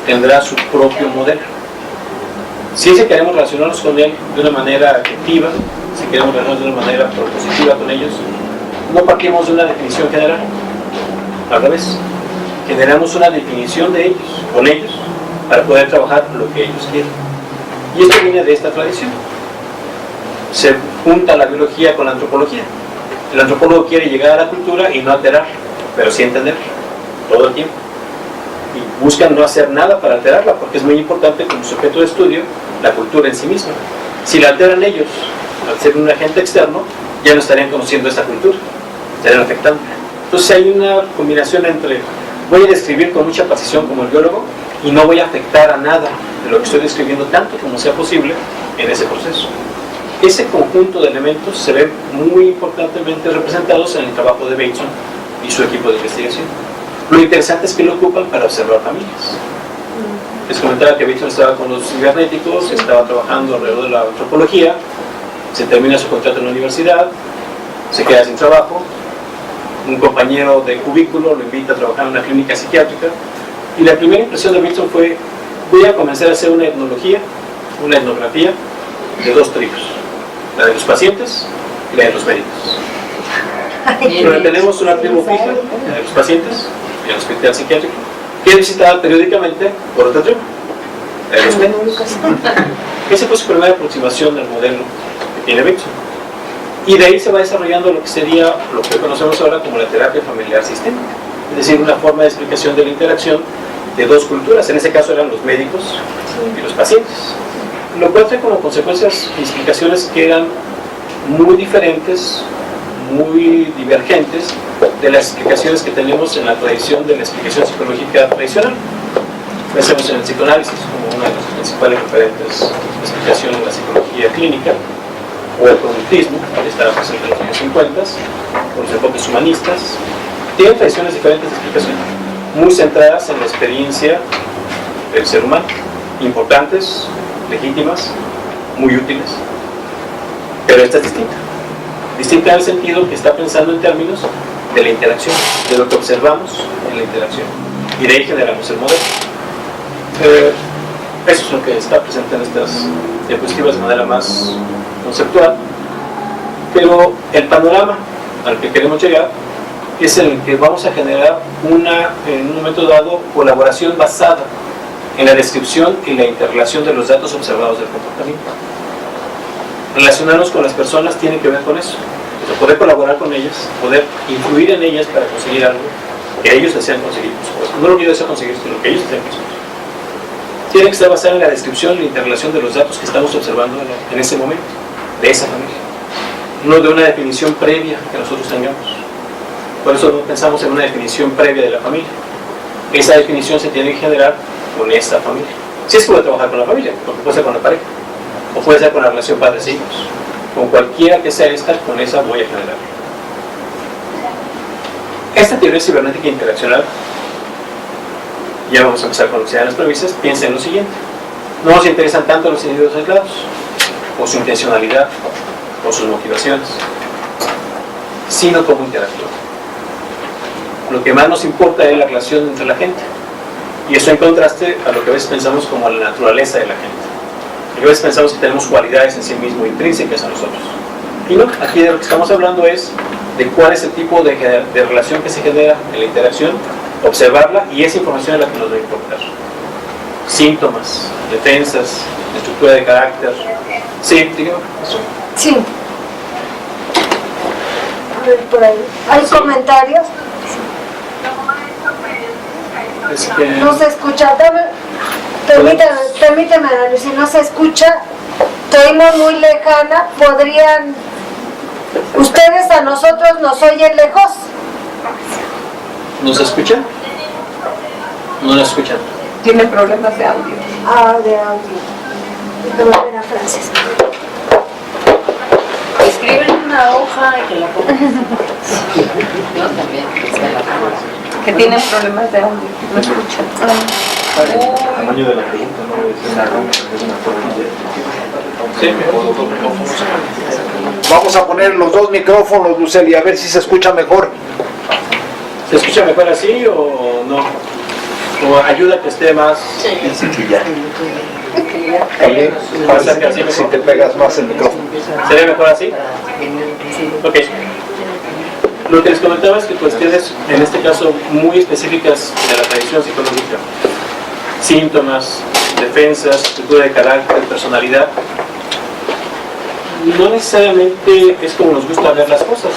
tendrá su propio modelo. Si es que queremos relacionarnos con él de una manera afectiva, si queremos relacionarnos de una manera propositiva con ellos, no partimos de una definición general. Al revés, generamos una definición de ellos, con ellos, para poder trabajar lo que ellos quieren. Y esto viene de esta tradición. Se junta la biología con la antropología. El antropólogo quiere llegar a la cultura y no alterar, pero sí entender todo el tiempo. Y buscan no hacer nada para alterarla, porque es muy importante como sujeto de estudio la cultura en sí misma. Si la alteran ellos, al ser un agente externo, ya no estarían conociendo esta cultura, estarían afectando. Entonces hay una combinación entre voy a describir con mucha precisión como el biólogo y no voy a afectar a nada de lo que estoy describiendo tanto como sea posible en ese proceso. Ese conjunto de elementos se ven muy importantemente representados en el trabajo de Bateson y su equipo de investigación. Lo interesante es que lo ocupan para observar familias. Les comentaba que Bateson estaba con los cibernéticos, estaba trabajando alrededor de la antropología, se termina su contrato en la universidad, se queda sin trabajo, un compañero de cubículo lo invita a trabajar en una clínica psiquiátrica y la primera impresión de Bateson fue: voy a comenzar a hacer una etnología, una etnografía de dos tribus, la de los pacientes y la de los médicos. Pero tenemos una tribu fija, la de los pacientes y el hospital psiquiátrico, que es visitada periódicamente por otra tribu, la de los médicos. Esa fue su primera aproximación del modelo que tiene Bateson. Y de ahí se va desarrollando lo que sería lo que conocemos ahora como la terapia familiar sistémica, es decir, una forma de explicación de la interacción de dos culturas, en ese caso eran los médicos y los pacientes, lo cual trae como consecuencias explicaciones que eran muy diferentes, muy divergentes de las explicaciones que tenemos en la tradición de la explicación psicológica tradicional. Pensemos en el psicoanálisis como una de las principales referentes de explicación de la psicología clínica, o el conductismo, que estaba presente en los años 50, o los enfoques humanistas. Tienen tradiciones diferentes de explicación, muy centradas en la experiencia del ser humano, importantes, legítimas, muy útiles, pero esta es distinta. Distinta en el sentido que está pensando en términos de la interacción, de lo que observamos en la interacción. Y de ahí generamos el modelo. Eso es lo que está presente en estas diapositivas de manera más conceptual. Pero el panorama al que queremos llegar es el que vamos a generar en un momento dado, colaboración basada en la descripción y la interrelación de los datos observados del comportamiento. Relacionarnos con las personas tiene que ver con eso. O sea, poder colaborar con ellas, poder influir en ellas para conseguir algo que ellos desean conseguir. No lo que yo deseo conseguir, sino lo que ellos desean conseguir. Tiene que estar basada en la descripción y la interrelación de los datos que estamos observando en ese momento, de esa familia. No de una definición previa que nosotros tengamos. Por eso no pensamos en una definición previa de la familia. Esa definición se tiene que generar con esta familia. Si es que voy a trabajar con la familia, porque puede ser con la pareja, o puede ser con la relación padres e hijos. Con cualquiera que sea esta, con esa voy a generar. Esta teoría cibernética interaccional, ya vamos a empezar con lo que sean las premisas, piensa en lo siguiente. No nos interesan tanto los individuos aislados, o su intencionalidad, o sus motivaciones, sino cómo interactúan. Lo que más nos importa es la relación entre la gente. Y eso en contraste a lo que a veces pensamos como la naturaleza de la gente. Y a veces pensamos que tenemos cualidades en sí mismo intrínsecas a nosotros. Y no, aquí de lo que estamos hablando es de cuál es el tipo de relación que se genera en la interacción, observarla, y esa información es la que nos va a importar. Síntomas, defensas, estructura de carácter. Sí, dígame. Sí. A ver, por ahí. ¿Hay comentarios? Es que... No se escucha. Permíteme, si no se escucha, te oímos muy lejana. ¿Podrían ustedes a nosotros nos oyen lejos? ¿Nos escuchan? ¿No nos escuchan? Tiene problemas de audio. Ah, de audio. Déjame ver a Francis. Escriben una hoja y que la pongan. Yo también, que se la pongan. Que tienen problemas de audio, no escuchan. El tamaño de la pregunta, ¿no? Sí, Vamos a poner los dos micrófonos, Luceli, a ver si se escucha mejor. ¿Se escucha mejor así o no? ¿O ayuda que esté más? Dice que ya. Pasa que así Si te pegas más el micrófono. ¿Sería mejor así? Ok. Lo que les comentaba es que cuestiones, en este caso, muy específicas de la tradición psicológica, síntomas, defensas, estructura de carácter, personalidad, no necesariamente es como nos gusta ver las cosas.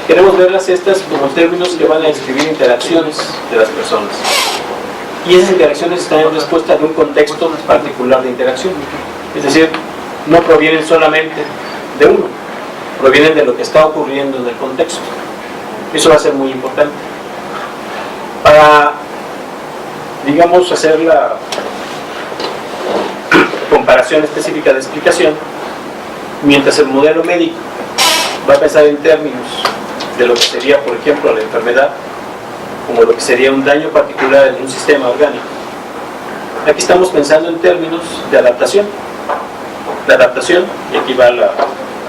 Queremos verlas estas como términos que van a describir interacciones de las personas. Y esas interacciones están en respuesta de un contexto particular de interacción. Es decir, no provienen solamente de uno, provienen de lo que está ocurriendo en el contexto. Eso va a ser muy importante. Para, digamos, hacer la comparación específica de explicación, mientras el modelo médico va a pensar en términos de lo que sería, por ejemplo, la enfermedad, como lo que sería un daño particular en un sistema orgánico. Aquí estamos pensando en términos de adaptación. La adaptación, y aquí va la,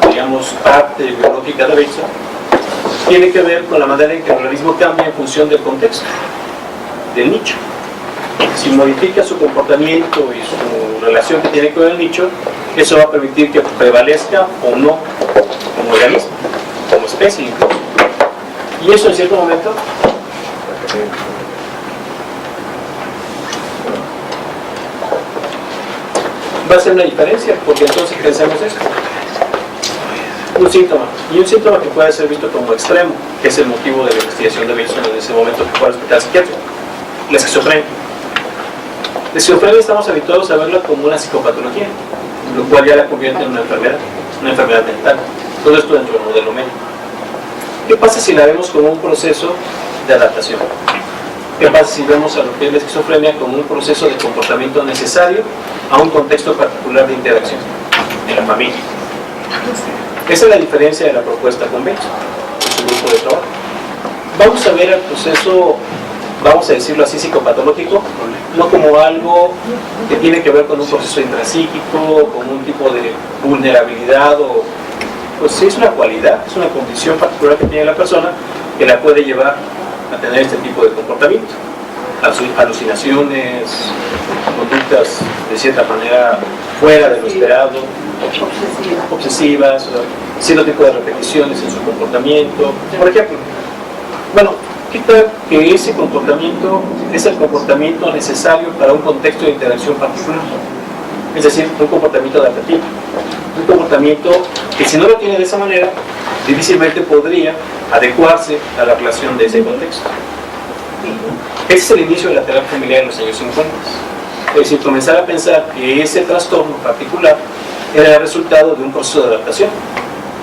digamos, parte biológica de Bateson, tiene que ver con la manera en que el organismo cambia en función del contexto, del nicho. Si modifica su comportamiento y su relación que tiene con el nicho, eso va a permitir que prevalezca o no como organismo, como especie incluso. Y eso en cierto momento va a ser una diferencia, porque entonces pensamos esto. Un síntoma, y un síntoma que puede ser visto como extremo, que es el motivo de la investigación de Bateson en ese momento que fue al hospital psiquiátrico, la esquizofrenia. La esquizofrenia estamos habituados a verla como una psicopatología, lo cual ya la convierte en una enfermedad mental. Todo esto dentro del modelo médico. ¿Qué pasa si la vemos como un proceso de adaptación? ¿Qué pasa si vemos a lo que es la esquizofrenia como un proceso de comportamiento necesario a un contexto particular de interacción en la familia? Esa es la diferencia de la propuesta con Bateson, su grupo de trabajo. Vamos a ver el proceso, vamos a decirlo así, psicopatológico, no como algo que tiene que ver con un proceso intrapsíquico, con un tipo de vulnerabilidad o pues es una cualidad, es una condición particular que tiene la persona que la puede llevar a tener este tipo de comportamiento. Alucinaciones, conductas de cierta manera fuera de lo esperado, obsesivas, cierto tipo de repeticiones en su comportamiento. Por ejemplo, bueno, ¿qué tal que ese comportamiento es el comportamiento necesario para un contexto de interacción particular? Es decir, un comportamiento adaptativo. Un comportamiento que si no lo tiene de esa manera, difícilmente podría adecuarse a la relación de ese contexto. Ese es el inicio de la terapia familiar en los años 50. Es decir, comenzar a pensar que ese trastorno particular era el resultado de un proceso de adaptación,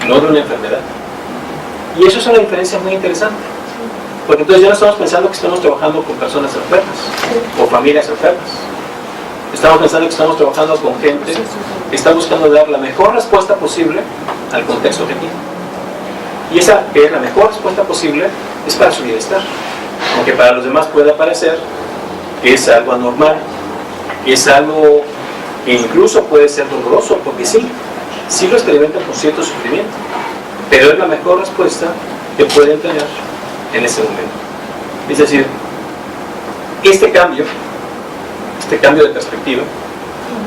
no de una enfermedad. Y eso es una diferencia muy interesante, porque entonces ya no estamos pensando que estamos trabajando con personas enfermas o familias enfermas. Estamos pensando que estamos trabajando con gente que está buscando dar la mejor respuesta posible al contexto que tiene. Y esa que es la mejor respuesta posible es para su bienestar. Aunque para los demás pueda parecer que es algo anormal, que es algo que incluso puede ser doloroso, porque sí lo experimentan con cierto sufrimiento, pero es la mejor respuesta que pueden tener en ese momento. Es decir, este cambio de perspectiva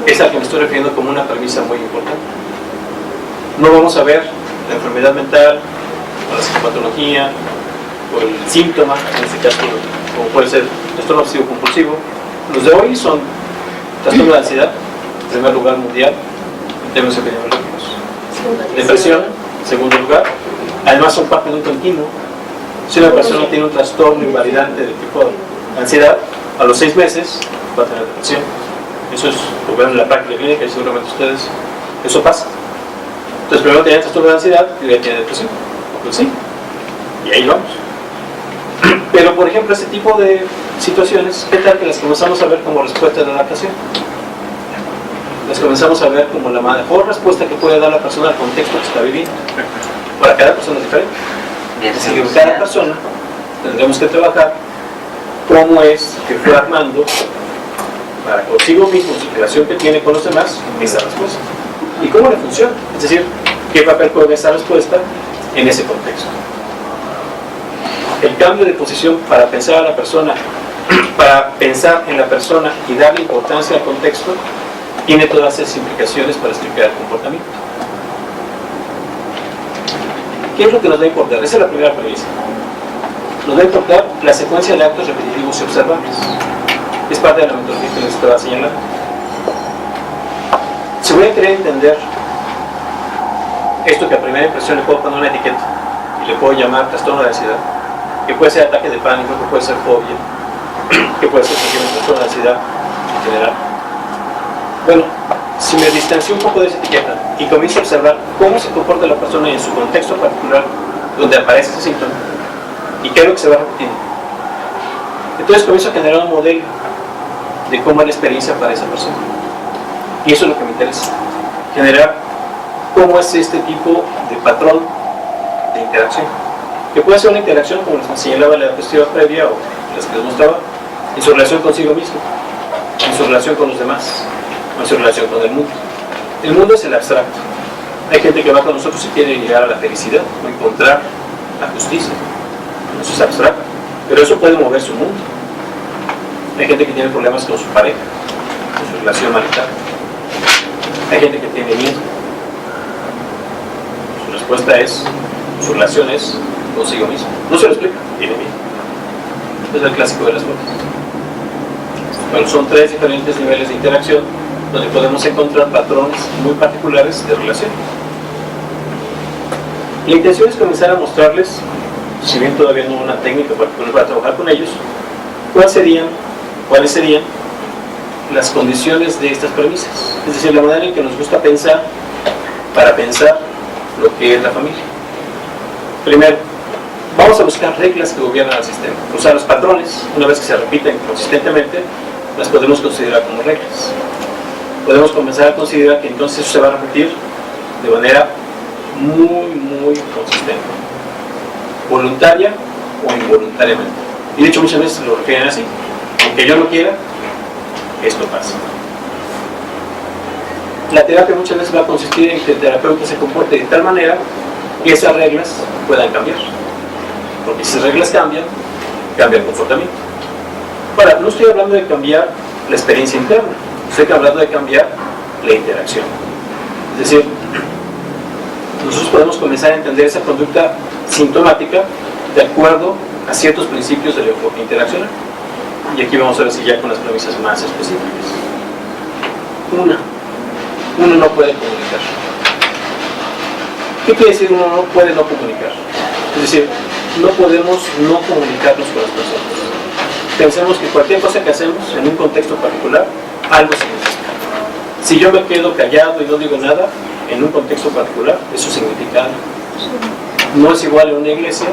es al que me estoy refiriendo como una premisa muy importante. No vamos a ver la enfermedad mental o la psicopatología o el síntoma, en este caso como puede ser trastorno obsesivo compulsivo. Los de hoy son trastorno de ansiedad, en primer lugar mundial en términos epidemiológicos, depresión en segundo lugar, además son parte de un continuo. Si una persona tiene un trastorno invalidante de tipo de ansiedad, a los 6 meses va a tener depresión. Eso es lo que ven en la práctica clínica y seguramente ustedes, eso pasa. Entonces primero tiene trastorno de ansiedad y luego tiene depresión. Pues sí, y ahí vamos. Pero por ejemplo, este tipo de situaciones, ¿qué tal que las comenzamos a ver como respuesta de adaptación? Las comenzamos a ver como la mejor respuesta que puede dar la persona al contexto que está viviendo. Para cada persona es diferente. Es decir, cada persona tendremos que trabajar cómo es que fue armando para consigo mismo, su relación que tiene con los demás, esa respuesta. Y cómo le funciona. Es decir, qué papel juega esa respuesta en ese contexto. El cambio de posición para pensar a la persona, para pensar en la persona y darle importancia al contexto, tiene todas esas implicaciones para explicar el comportamiento. ¿Qué es lo que nos va a importar? Esa es la primera premisa. Nos va a importar la secuencia de actos repetitivos y observables. Es parte de la metodología que les estaba señalando. Si voy a querer entender esto que a primera impresión le puedo poner una etiqueta y le puedo llamar trastorno de ansiedad, que puede ser ataque de pánico, que puede ser fobia, que puede ser trastorno de ansiedad en general. Bueno, si me distancio un poco de esa etiqueta y comienzo a observar cómo se comporta la persona en su contexto particular donde aparece ese síntoma y qué es lo que se va repitiendo, entonces comienzo a generar un modelo de cómo es la experiencia para esa persona. Y eso es lo que me interesa, generar cómo es este tipo de patrón de interacción, que puede ser una interacción como les señalaba en la diapositiva previa o las que les mostraba, en su relación consigo mismo, en su relación con los demás, en su relación con el mundo. El mundo es el abstracto. Hay gente que va con nosotros y quiere llegar a la felicidad o encontrar la justicia. Eso es abstracto, pero eso puede mover su mundo. Hay gente que tiene problemas con su pareja, con su relación marital. Hay gente que tiene miedo. Su respuesta es, su relación es consigo mismo. No se lo explica, tiene miedo. Es el clásico de las cosas. Bueno, son 3 diferentes niveles de interacción donde podemos encontrar patrones muy particulares de relación. La intención es comenzar a mostrarles, si bien todavía no una técnica particular para trabajar con ellos, cuáles serían las condiciones de estas premisas. Es decir, la manera en que nos gusta pensar para pensar lo que es la familia. Primero, vamos a buscar reglas que gobiernan al sistema. O sea, los patrones, una vez que se repiten consistentemente, las podemos considerar como reglas. Podemos comenzar a considerar que entonces eso se va a repetir de manera muy consistente, voluntaria o involuntariamente. Y de hecho muchas veces lo refieren así: aunque yo no quiera, esto pasa. La terapia muchas veces va a consistir en que el terapeuta se comporte de tal manera que esas reglas puedan cambiar. Porque si esas reglas cambian, cambia el comportamiento. Ahora, no estoy hablando de cambiar la experiencia interna, estoy hablando de cambiar la interacción. Es decir, nosotros podemos comenzar a entender esa conducta sintomática de acuerdo a ciertos principios del enfoque interaccional. Y aquí vamos a ver si ya con las premisas más específicas. Uno no puede comunicar. ¿Qué quiere decir uno no puede no comunicar? Es decir, no podemos no comunicarnos con las personas. Pensemos que cualquier cosa que hacemos en un contexto particular, algo significa. Si yo me quedo callado y no digo nada, en un contexto particular, eso significa algo. No es igual en una iglesia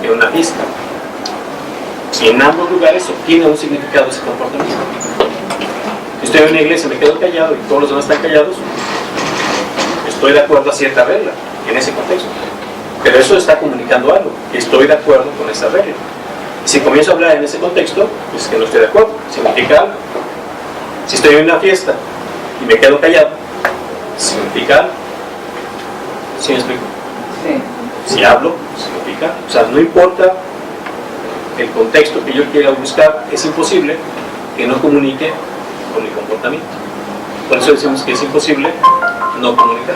que en una fiesta. Y en ambos lugares obtiene un significado ese comportamiento. Si estoy en una iglesia y me quedo callado y todos los demás están callados, estoy de acuerdo a cierta regla en ese contexto. Pero eso está comunicando algo, que estoy de acuerdo con esa regla. Si comienzo a hablar en ese contexto, es que no estoy de acuerdo, significa algo. Si estoy en una fiesta y me quedo callado, significa algo. ¿Sí me explico? Sí. Si hablo, significa algo. O sea, no importa el contexto que yo quiera buscar, es imposible que no comunique con mi comportamiento. Por eso decimos que es imposible no comunicar.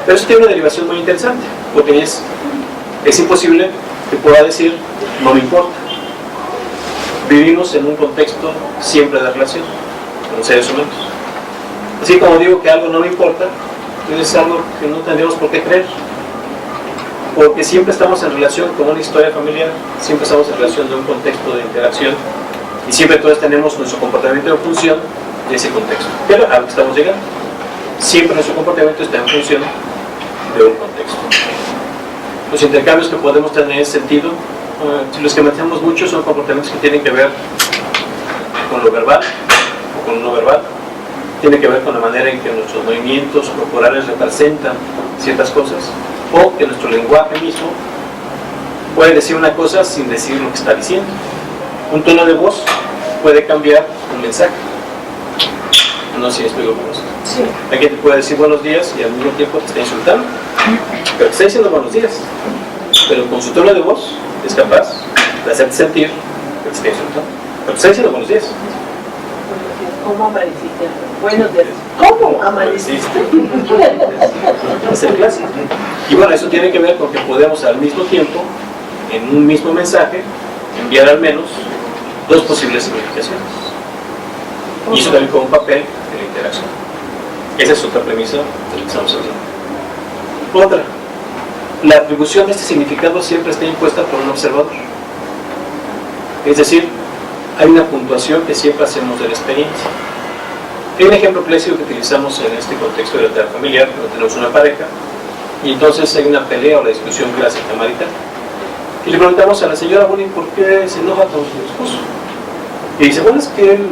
Pero eso tiene una derivación muy interesante, porque es imposible que pueda decir no me importa. Vivimos en un contexto siempre de relación con seres humanos. Así como digo que algo no me importa, es algo que no tendríamos por qué creer, porque siempre estamos en relación con una historia familiar, siempre estamos en relación de un contexto de interacción y siempre todos tenemos nuestro comportamiento en función de ese contexto. Pero a lo que estamos llegando, siempre nuestro comportamiento está en función de un contexto. Los intercambios que podemos tener en ese sentido, los que mantenemos mucho son comportamientos que tienen que ver con lo verbal o con lo no verbal, tiene que ver con la manera en que nuestros movimientos corporales representan ciertas cosas, o que nuestro lenguaje mismo puede decir una cosa sin decir lo que está diciendo. Un tono de voz puede cambiar un mensaje. No sé si explico con esto. Sí. Alguien te puede decir buenos días y al mismo tiempo te está insultando, pero te está diciendo buenos días, pero con su tono de voz es capaz de hacerte sentir que te está insultando, pero te está diciendo buenos días. ¿Cómo amaneciste? Buenos días. ¿Cómo amaneciste? Es el clásico. Y bueno, eso tiene que ver con que podemos al mismo tiempo, en un mismo mensaje, enviar al menos dos posibles significaciones. Y eso también con un papel en la interacción. Esa es otra premisa de lo que estamos hablando. Otra, la atribución de este significado siempre está impuesta por un observador. Es decir, hay una puntuación que siempre hacemos de la experiencia. Hay un ejemplo clásico que utilizamos en este contexto de la terapia familiar, cuando tenemos una pareja, y entonces hay una pelea o la discusión clásica marital. Y le preguntamos a la señora Bonnie por qué se enoja con su esposo. Y dice, bueno, es que él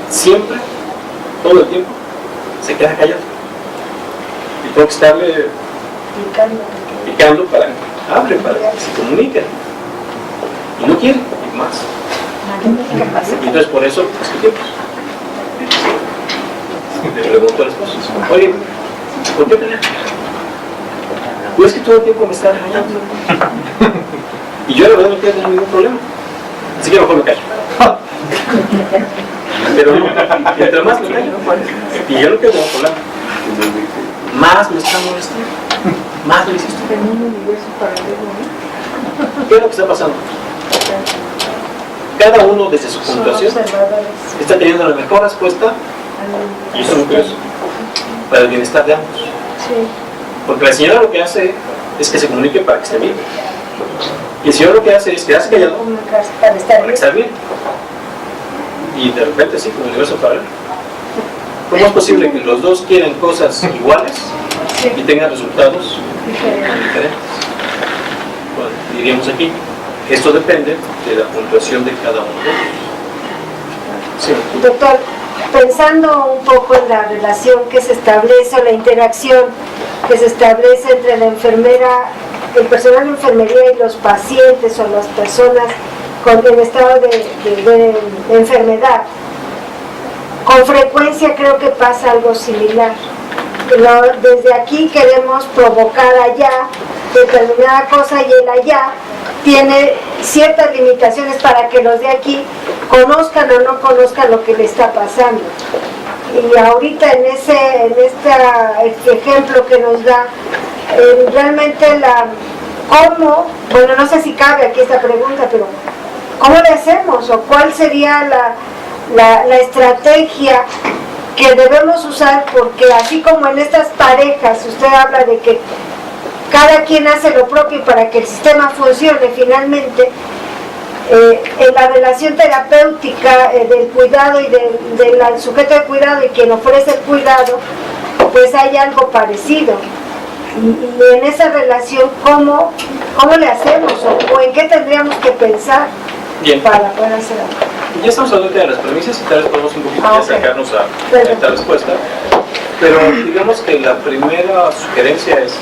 siempre, todo el tiempo, se queda callado. Y tengo que estarle picando para que hable, para que se comunique. Y no quiere, y más. Y entonces por eso discutimos. Le pregunto a la esposa, oye, ¿por qué pelear? Pues es que todo el tiempo me está regañando. Y yo la verdad no tengo ningún problema. Así que mejor me callo. Pero no, mientras más me callo, y yo no quiero tener problema, más me está molestando, más lo insisto. ¿Qué es lo que está pasando? Cada uno desde su puntuación está teniendo la mejor respuesta, y eso es muy curioso, para el bienestar de ambos. Porque la señora lo que hace es que se comunique para que esté bien, y el señor lo que hace es quedarse callado para estar bien. Y de repente sí, como universo paralelo. ¿Cómo es posible que los dos quieran cosas iguales y tengan resultados diferentes? Bueno, diríamos aquí, esto depende de la puntuación de cada uno de ellos. Sí. Doctor, pensando un poco en la relación que se establece, o la interacción que se establece entre la enfermera, el personal de enfermería y los pacientes o las personas con el estado de enfermedad, con frecuencia creo que pasa algo similar. Desde aquí queremos provocar allá determinada cosa y el allá tiene ciertas limitaciones para que los de aquí conozcan o no conozcan lo que le está pasando. Y ahorita en este ejemplo que nos da, realmente ¿cómo? Bueno, no sé si cabe aquí esta pregunta, pero ¿cómo le hacemos? ¿O cuál sería la estrategia que debemos usar? Porque así como en estas parejas usted habla de que cada quien hace lo propio para que el sistema funcione finalmente, en la relación terapéutica del cuidado y del sujeto de cuidado y quien ofrece el cuidado, pues hay algo parecido. Y en esa relación, ¿cómo le hacemos? ¿O en qué tendríamos que pensar? Bien. Para poder hacer algo? Ya estamos hablando de las premisas y tal vez podemos un poquito Okay. acercarnos a esta respuesta, pero digamos que la primera sugerencia es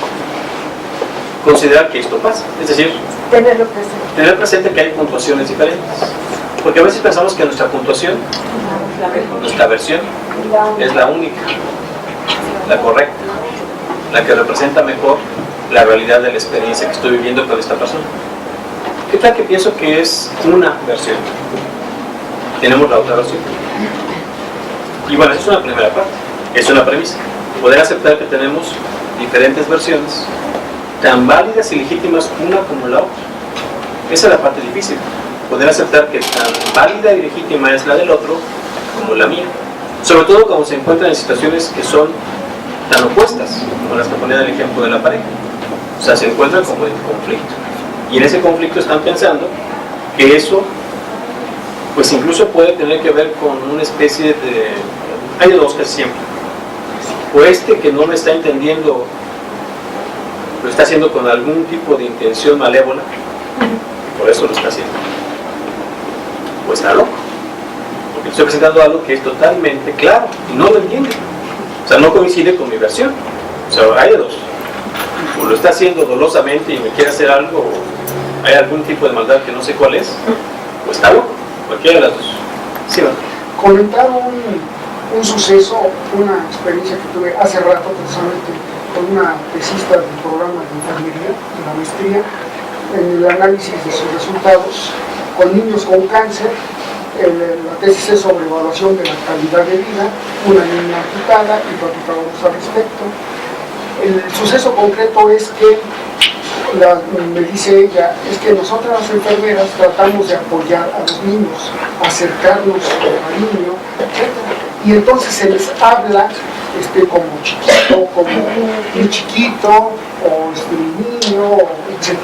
considerar que esto pasa, es decir, tener presente que hay puntuaciones diferentes, porque a veces pensamos que nuestra puntuación, nuestra versión, es la única, la correcta, la que representa mejor la realidad de la experiencia que estoy viviendo con esta persona. ¿Qué tal que pienso que es una versión? Tenemos la otra versión. Y bueno, esa es una primera parte, es una premisa. Poder aceptar que tenemos diferentes versiones, tan válidas y legítimas una como la otra. Esa es la parte difícil, poder aceptar que tan válida y legítima es la del otro como la mía. Sobre todo cuando se encuentran en situaciones que son tan opuestas, como las que ponía el ejemplo de la pareja. O sea, se encuentran como en conflicto. Y en ese conflicto están pensando que eso, pues incluso puede tener que ver con una especie de... Hay de dos casi siempre. O que no me está entendiendo, lo está haciendo con algún tipo de intención malévola, y por eso lo está haciendo. Pues está loco. Porque estoy presentando algo que es totalmente claro y no lo entiende. O sea, no coincide con mi versión. O sea, hay de dos. O lo está haciendo dolosamente y me quiere hacer algo, o hay algún tipo de maldad que no sé cuál es, o está loco. Cualquiera de las dos. Sí, ¿no? Comentar un suceso, una experiencia que tuve hace rato precisamente con una tesista del programa de enfermería, de la maestría, en el análisis de sus resultados con niños con cáncer. La tesis es sobre evaluación de la calidad de vida, una niña amputada, y platicamos al respecto. El suceso concreto es que, me dice ella, es que nosotras las enfermeras tratamos de apoyar a los niños, acercarnos al niño, etc. Y entonces se les habla como chiquito, como muy chiquito, o niño, etc.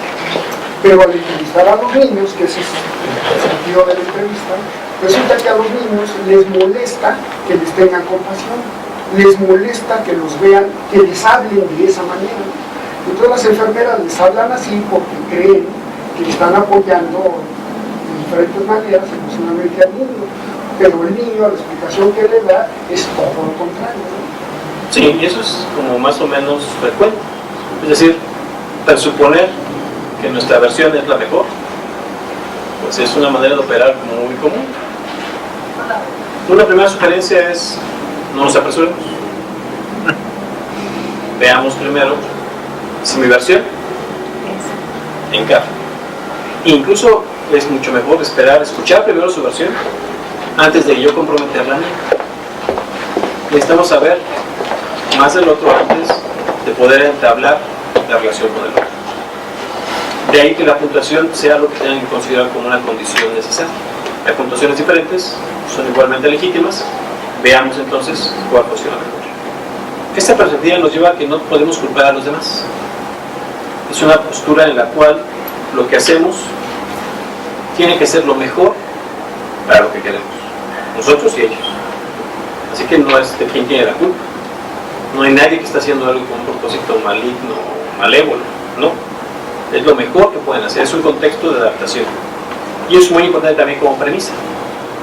Pero al entrevistar a los niños, que ese es el sentido de la entrevista, resulta que a los niños les molesta que les tengan compasión, les molesta que los vean, que les hablen de esa manera. Entonces las enfermeras les hablan así porque creen que están apoyando de diferentes maneras emocionalmente al niño, pero el niño, la explicación que le da es todo lo contrario. Sí, y eso es como más o menos frecuente. Es decir, presuponer que nuestra versión es la mejor, pues es una manera de operar como muy común. Una primera sugerencia es: no nos apresuremos. Veamos primero si mi versión encaja. Incluso es mucho mejor esperar, escuchar primero su versión antes de yo comprometerla a mí. Necesitamos saber más del otro antes de poder entablar la relación con el otro. De ahí que la puntuación sea lo que tengan que considerar como una condición necesaria. Hay puntuaciones diferentes, son igualmente legítimas. Veamos entonces cuál funciona mejor. Esta perspectiva nos lleva a que no podemos culpar a los demás. Es una postura en la cual lo que hacemos tiene que ser lo mejor para lo que queremos, nosotros y ellos. Así que no es de quién tiene la culpa. No hay nadie que está haciendo algo con un propósito maligno o malévolo, no. Es lo mejor que pueden hacer, es un contexto de adaptación. Y es muy importante también como premisa,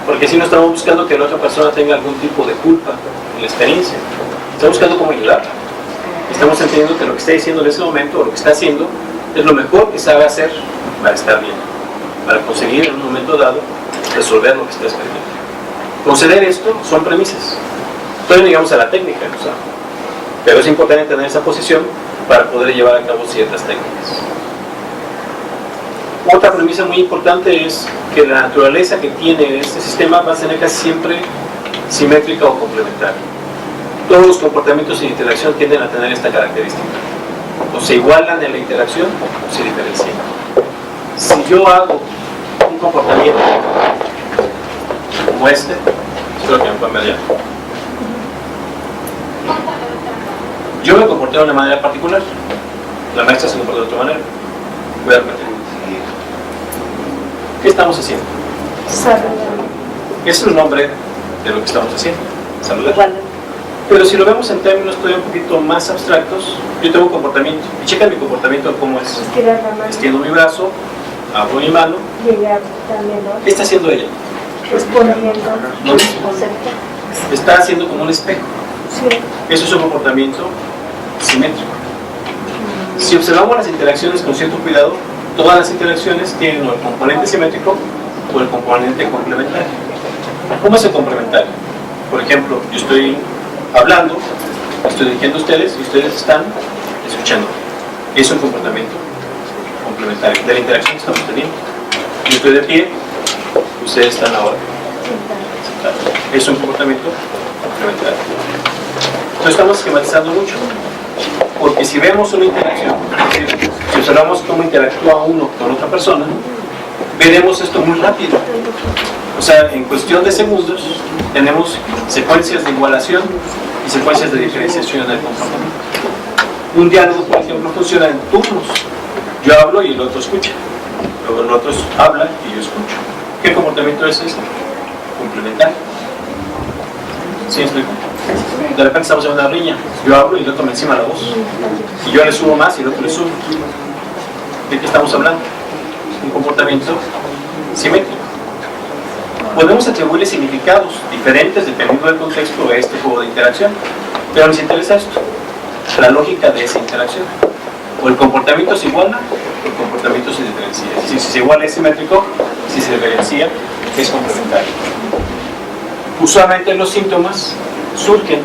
porque si no estamos buscando que la otra persona tenga algún tipo de culpa en la experiencia, estamos buscando cómo ayudarla. Estamos entendiendo que lo que está diciendo en ese momento, o lo que está haciendo, es lo mejor que sabe hacer para estar bien, para conseguir en un momento dado resolver lo que está experimentando. Conceder esto son premisas. Todavía no llegamos a la técnica, o sea, pero es importante tener esa posición para poder llevar a cabo ciertas técnicas. Otra premisa muy importante es que la naturaleza que tiene este sistema va a ser casi siempre simétrica o complementaria. Todos los comportamientos de interacción tienden a tener esta característica. O se igualan en la interacción o se diferencian. Si yo hago un comportamiento como este, espero que me puedan ver ya. Yo me comporté de una manera particular, la maestra se comportó de otra manera. Voy a repetir. ¿Qué estamos haciendo? Es el nombre de lo que estamos haciendo, saludar. Pero si lo vemos en términos todavía un poquito más abstractos, yo tengo un comportamiento, y checa mi comportamiento cómo es. Estirar la mano. Extiendo mi brazo, abro mi mano. Llegar también, ¿no? ¿Qué está haciendo ella? Respondiendo. Lo mismo. Está haciendo como un espejo. Sí. Eso es un comportamiento simétrico. Si observamos las interacciones con cierto cuidado, todas las interacciones tienen o el componente simétrico o el componente complementario. ¿Cómo es el complementario? Por ejemplo, yo estoy hablando, estoy dirigiendo a ustedes y ustedes están escuchando. Es un comportamiento complementario de la interacción que estamos teniendo. Yo estoy de pie, ustedes están ahora sentados. Es un comportamiento complementario. Lo estamos esquematizando mucho, porque si vemos una interacción, es decir, si observamos cómo interactúa uno con otra persona, veremos esto muy rápido. O sea, en cuestión de segundos tenemos secuencias de igualación y secuencias de diferenciación del comportamiento. Un diálogo, por ejemplo, funciona en turnos. Yo hablo y el otro escucha. Luego el otro habla y yo escucho. ¿Qué comportamiento es este? Complementario. ¿Sí me explico? De repente estamos en una riña. Yo hablo y el otro me encima la voz. Y yo le subo más y el otro le sube. ¿De qué estamos hablando? Un comportamiento simétrico. Podemos atribuirle significados diferentes dependiendo del contexto de este juego de interacción, pero nos interesa esto, la lógica de esa interacción. O el comportamiento se iguala o el comportamiento se diferencia. Es decir, si se iguala es simétrico, si se diferencia es complementario. Usualmente los síntomas surgen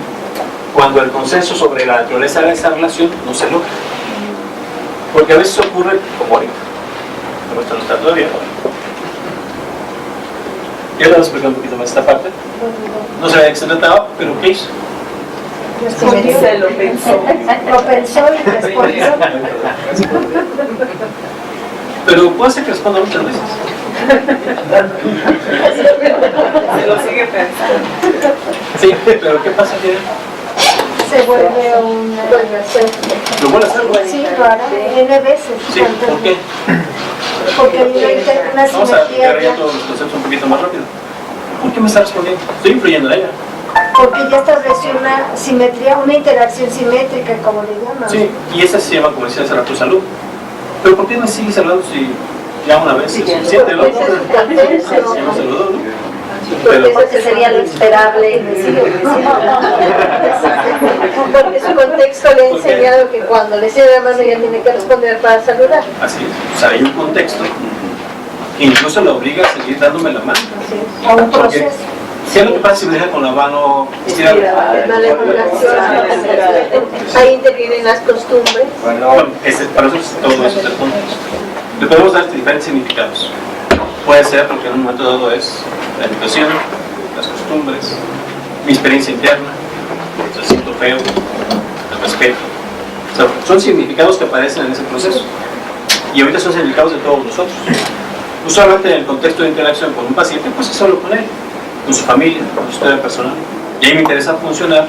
cuando el consenso sobre la naturaleza de esa relación no se logra, porque a veces ocurre como ahorita, pero esto no está todavía. Y ahora vamos a explicar un poquito más esta parte. No sabía de qué se trataba, pero ¿qué hizo? Se lo pensó. Lo pensó y respondió. Pero puede ser que responda muchas veces. Se lo sigue pensando. Sí, pero ¿qué pasa? Se vuelve una relación. ¿Lo vuelve a hacer? Sí, lo hará N veces. Sí, ¿por qué? Porque una Vamos a explicar simetría ya ya, todos los conceptos un poquito más rápido. ¿Por qué me está respondiendo? Estoy influyendo en ella. porque ya estableció una simetría, una interacción simétrica, como le llaman. Sí, y esa se llama, como decía hace rato, salud. Pero ¿por qué me sigues hablando si ya una vez es suficiente, no? Ese es su contexto. Ya me saludó, ¿no? Porque eso sería lo esperable y decirlo. Porque su contexto le ha enseñado que cuando le cierra la mano ya tiene que responder para saludar. Así es. O sea, hay un contexto que incluso lo obliga a seguir dándome la mano. A un Porque, proceso. ¿qué es lo que pasa si me deja con la mano estirada? Ahí intervienen las costumbres. Bueno, para eso es todo eso es el contexto. Le podemos dar diferentes significados. Puede ser porque en un momento dado es la educación, las costumbres, mi experiencia interna, el siento feo, el respeto. O sea, son significados que aparecen en ese proceso. Y ahorita son significados de todos nosotros. Usualmente en el contexto de interacción con un paciente, pues es solo con él, con su familia, con su historia personal. Y ahí me interesa funcionar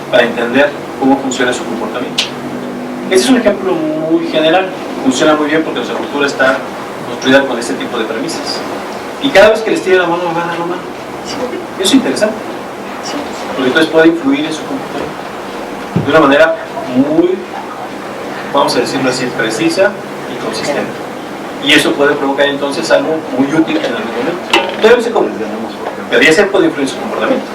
para entender cómo funciona su comportamiento. Este es un ejemplo muy general. Funciona muy bien porque nuestra cultura está construida con este tipo de premisas. Y cada vez que les tire la mano, me van a dar la mano. Eso es interesante. Porque entonces puede influir en su comportamiento de una manera muy, vamos a decirlo así, precisa y consistente. Y eso puede provocar entonces algo muy útil en algún momento. Todavía no sé cómo, pero ya se puede influir en su comportamiento.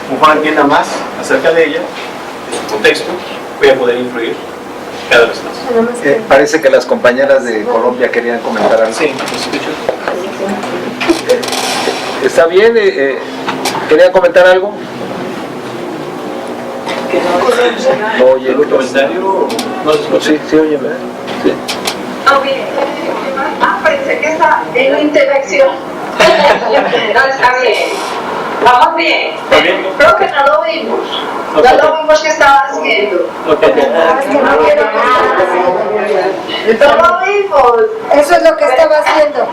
Como Juan entienda más acerca de ella, de su contexto, voy a poder influir cada vez más. Parece que las compañeras de Colombia querían comentar algo. Sí, los escucho. Está bien, ¿Querían comentar algo? No oye, ¿El comentario no se escucha? Sí, oye, ¿verdad? Sí. Parece que está en la interacción. No, está bien. Vamos bien. ¿Está bien? Creo que no lo vimos. Ok. No lo vimos que estaba haciendo. Ok. No lo vimos. Eso es lo que estaba haciendo.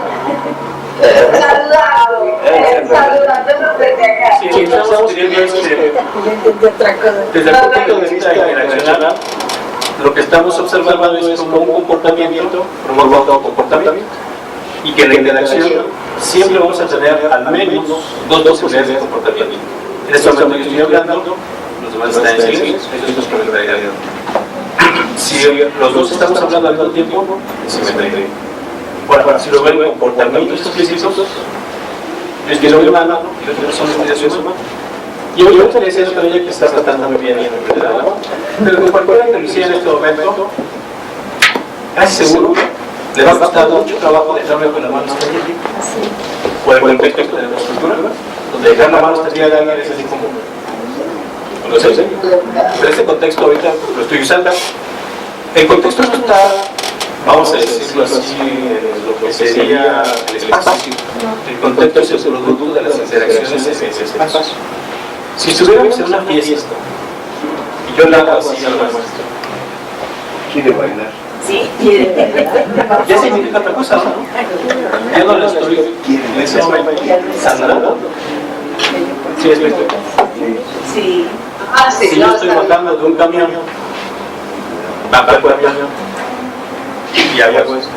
Saludando desde acá. Sí, lo que estamos pidiendo es que desde el punto de vista interaccional, lo que estamos observando es como un comportamiento promueve otro comportamiento y que en la interacción siempre vamos a tener al menos dos posibilidades de comportamiento. En este momento yo estoy hablando, los demás están en silencio, eso es complementariedad. Si los dos estamos hablando al mismo tiempo, es simetría. Ahora, si lo ven comportamientos explícitos, yo estoy sobre humano y los demás son explicaciones humanas. Y hoy me gustaría decir otra ella que está tratando muy bien en la verdad, pero que cualquiera que lo hiciera en este momento, casi seguro, le va a costar mucho trabajo dejarme con la mano extendida. Por el contexto de la estructura, donde dejar la mano extendida de alguien es así como. No sé, pero este contexto ahorita lo estoy usando. El contexto no está, vamos a decirlo así, en lo que sería el espacio. El contexto es el producto de las interacciones en ese espacio. Si estuviéramos en una fiesta y yo le hago así al maestro, quiere bailar. Sí, quiere. Ya significa otra cosa, ¿no? Ya no le estoy en ese momento sanando. ¿Sí es esto? Sí. Si yo estoy bajando de un camión, bajo el camión y hago eso,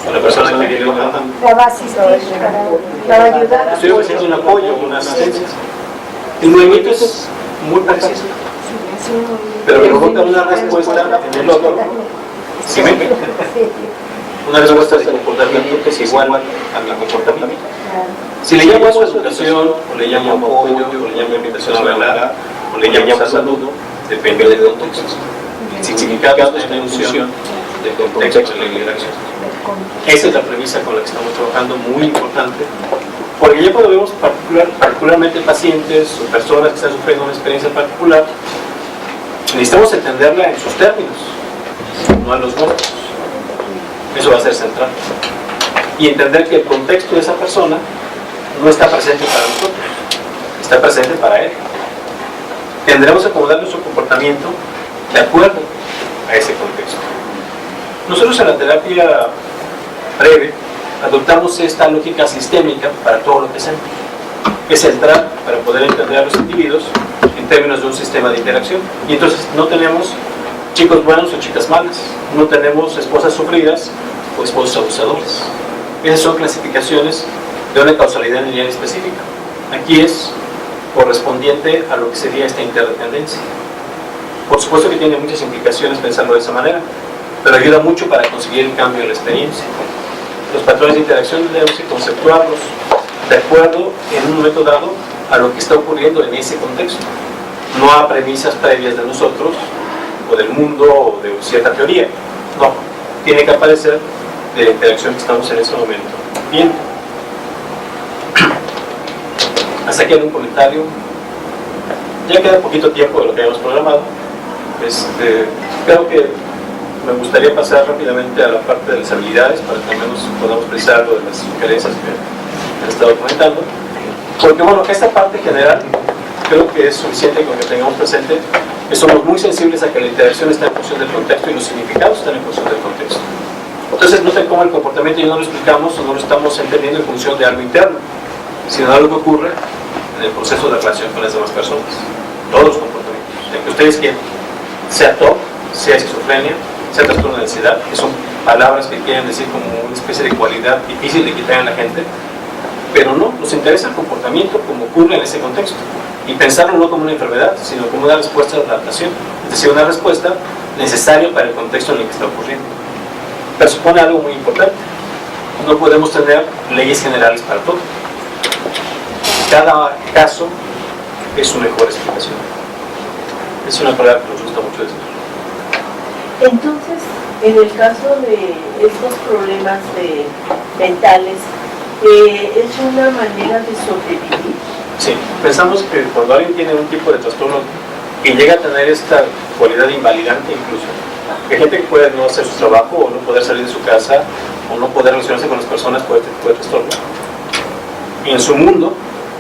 a la persona que viene bajando, La va a asistir, la va a ayudar. estoy ofreciendo un apoyo, una asistencia. El movimiento es muy parecido, pero provoca una respuesta en el otro. ¿Sí ven? Una respuesta de comportamiento que es igual a mi comportamiento. Si le llamo a su educación, o le llamo apoyo, o le llamo invitación a hablar, o le llamo a saludo, depende del contexto. El significado es una función del contexto de la interacción. Esa es la premisa con la que estamos trabajando, muy importante, porque ya cuando vemos particularmente pacientes o personas que están sufriendo una experiencia particular, necesitamos entenderla en sus términos, no a los nuestros. Eso va a ser central. Y entender que el contexto de esa persona no está presente para nosotros, está presente para él. Tendremos que acomodar nuestro comportamiento de acuerdo a ese contexto. Nosotros en la terapia breve adoptamos esta lógica sistémica para todo lo que hacemos. Es central para poder entender a los individuos en términos de un sistema de interacción. Y entonces no tenemos chicos buenos o chicas malas, no tenemos esposas sufridas o esposos abusadores. Esas son clasificaciones de una causalidad lineal específica. Aquí es correspondiente a lo que sería esta interdependencia. Por supuesto que tiene muchas implicaciones pensarlo de esa manera, pero ayuda mucho para conseguir el cambio en la experiencia. Los patrones de interacción debemos conceptuarlos de acuerdo en un momento dado a lo que está ocurriendo en ese contexto, no a premisas previas de nosotros o del mundo o de cierta teoría. No, tiene que aparecer de la interacción que estamos en ese momento viendo. Hasta aquí algún comentario. Ya queda poquito tiempo de lo que habíamos programado. Creo que me gustaría pasar rápidamente a la parte de las habilidades para que al menos podamos precisar algo de las sugerencias que he estado comentando. Porque bueno, esta parte general creo que es suficiente con que tengamos presente que somos muy sensibles a que la interacción está en función del contexto y los significados están en función del contexto. Entonces noten cómo el comportamiento ya no lo explicamos o no lo estamos entendiendo en función de algo interno, sino de algo que ocurre en el proceso de relación con las demás personas. Todos los comportamientos, el que ustedes quieran, sea TOC, sea esquizofrenia, sea trastorno de ansiedad, que son palabras que quieren decir como una especie de cualidad difícil de quitar en la gente, pero no, nos interesa el comportamiento como ocurre en ese contexto y pensarlo no como una enfermedad, sino como una respuesta de adaptación, es decir, una respuesta necesaria para el contexto en el que está ocurriendo. Pero supone algo muy importante: no podemos tener leyes generales para todo. Cada caso es su mejor explicación. Es una palabra que nos gusta mucho decir. Entonces, en el caso de estos problemas mentales, ¿es una manera de sobrevivir? Sí, pensamos que cuando alguien tiene un tipo de trastorno que llega a tener esta cualidad invalidante incluso, que hay gente que puede no hacer su trabajo o no poder salir de su casa o no poder relacionarse con las personas por este tipo de trastorno, y en su mundo,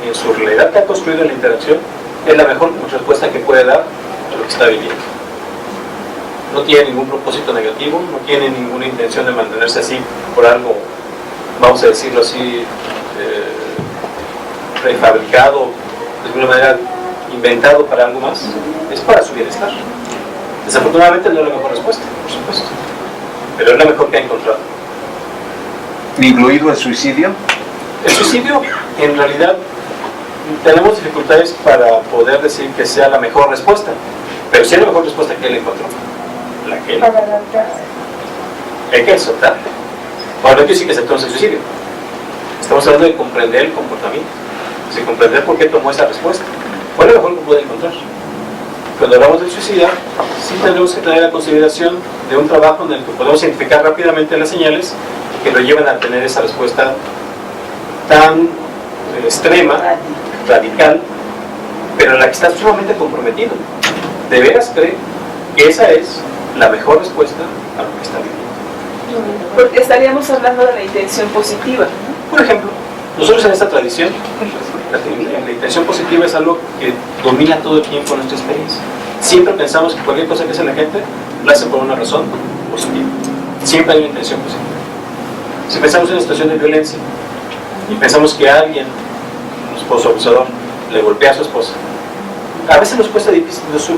en su realidad que ha construido en la interacción, es la mejor respuesta que puede dar a lo que está viviendo. No tiene ningún propósito negativo, no tiene ninguna intención de mantenerse así por algo, vamos a decirlo así, prefabricado, de alguna manera inventado para algo más. Es para su bienestar. Desafortunadamente no es la mejor respuesta, por supuesto, pero es la mejor que ha encontrado. ¿Incluido el suicidio? El suicidio, en realidad, tenemos dificultades para poder decir que sea la mejor respuesta, pero sí es la mejor respuesta que él encontró. La que él. Hay que aceptar. Ahora no quiero decir que aceptamos el suicidio. Estamos hablando de comprender el comportamiento, de comprender por qué tomó esa respuesta. ¿Cuál es lo mejor que puede encontrar? Cuando hablamos del suicida, sí tenemos que tener la consideración de un trabajo en el que podemos identificar rápidamente las señales que lo llevan a tener esa respuesta tan extrema, radical, pero en la que está sumamente comprometido. ¿De veras cree que esa es la mejor respuesta a lo que está viviendo? Porque estaríamos hablando de la intención positiva. Por ejemplo, nosotros en esta tradición, la intención positiva es algo que domina todo el tiempo nuestra experiencia. Siempre pensamos que cualquier cosa que hace la gente lo hace por una razón positiva. Siempre hay una intención positiva. Si pensamos en una situación de violencia y pensamos que alguien, un esposo abusador, le golpea a su esposa, a veces nos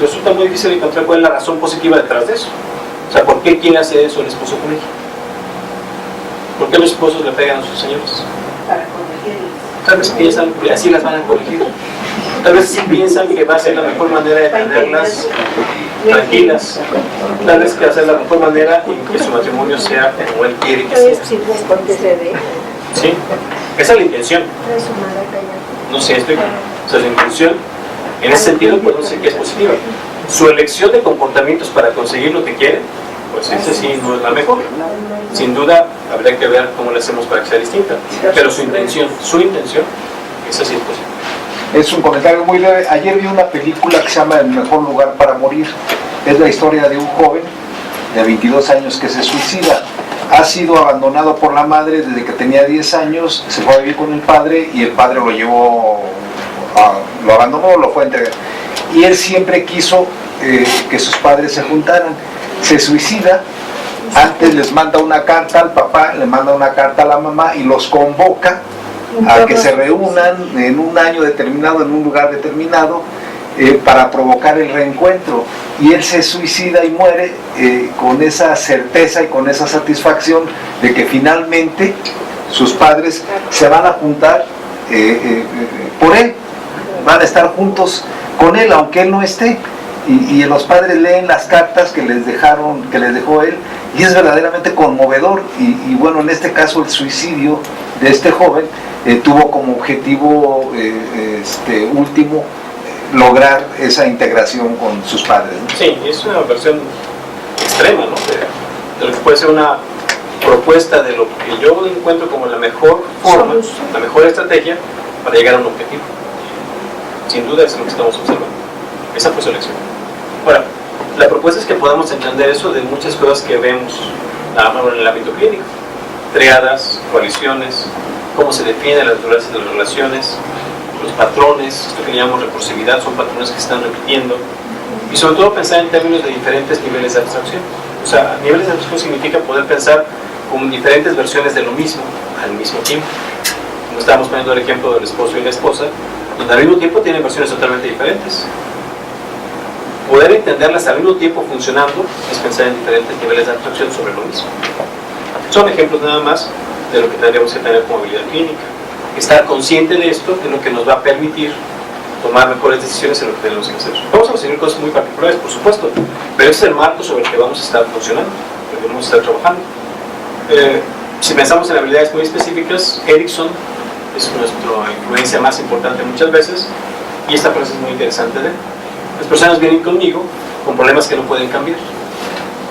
resulta muy difícil encontrar cuál es la razón positiva detrás de eso. O sea, ¿por qué quiere hacer eso el esposo con ella? ¿Por qué los esposos le pegan a sus señores? Para corregirlos. Tal vez piensan que así las van a corregir. Tal vez piensan que va a ser la mejor manera de tenerlas tranquilas. Tal vez que va a ser la mejor manera en que su matrimonio sea como él quiere que sea. Sí, esa es la intención. No sé, esa es la intención. En ese sentido podemos decir que es positiva. Su elección de comportamientos para conseguir lo que quiere, pues esa sí no es la mejor. Sin duda habría que ver cómo le hacemos para que sea distinta. Pero su intención, esa sí es posible. Es un comentario muy breve. Ayer vi una película que se llama El mejor lugar para morir. Es la historia de un joven de 22 años que se suicida. Ha sido abandonado por la madre desde que tenía 10 años, se fue a vivir con el padre y el padre lo llevó, lo abandonó, lo fue a entregar. Y él siempre quiso que sus padres se juntaran. Se suicida, antes les manda una carta al papá, le manda una carta a la mamá y los convoca a que se reúnan en un año determinado, en un lugar determinado, para provocar el reencuentro. Y él se suicida y muere con esa certeza y con esa satisfacción de que finalmente sus padres se van a juntar por él, van a estar juntos con él aunque él no esté. Y los padres leen las cartas que les dejó él, y es verdaderamente conmovedor. Y bueno, en este caso el suicidio de este joven tuvo como objetivo último lograr esa integración con sus padres, ¿no? Sí, es una versión extrema, ¿no? De lo que puede ser una propuesta de lo que yo encuentro como la mejor forma, la mejor estrategia para llegar a un objetivo. Sin duda es lo que estamos observando. Esa fue su elección. Ahora, la propuesta es que podamos entender eso de muchas cosas que vemos en el ámbito clínico. Triadas, coaliciones, cómo se definen las naturalezas de las relaciones, los patrones, esto que llamamos recursividad, son patrones que se están repitiendo, y sobre todo pensar en términos de diferentes niveles de abstracción. O sea, niveles de abstracción significa poder pensar con diferentes versiones de lo mismo al mismo tiempo. Como estábamos poniendo el ejemplo del esposo y la esposa, donde al mismo tiempo tienen versiones totalmente diferentes. Poder entenderlas al mismo tiempo funcionando es pensar en diferentes niveles de abstracción sobre lo mismo. Son ejemplos nada más de lo que tendríamos que tener como habilidad clínica. Estar consciente de esto es lo que nos va a permitir tomar mejores decisiones en lo que tenemos que hacer. Vamos a conseguir cosas muy particulares, por supuesto, pero ese es el marco sobre el que vamos a estar funcionando, el que vamos a estar trabajando. Si pensamos en habilidades muy específicas, Erickson es nuestra influencia más importante muchas veces, y esta frase es muy interesante de él. Las personas vienen conmigo con problemas que no pueden cambiar.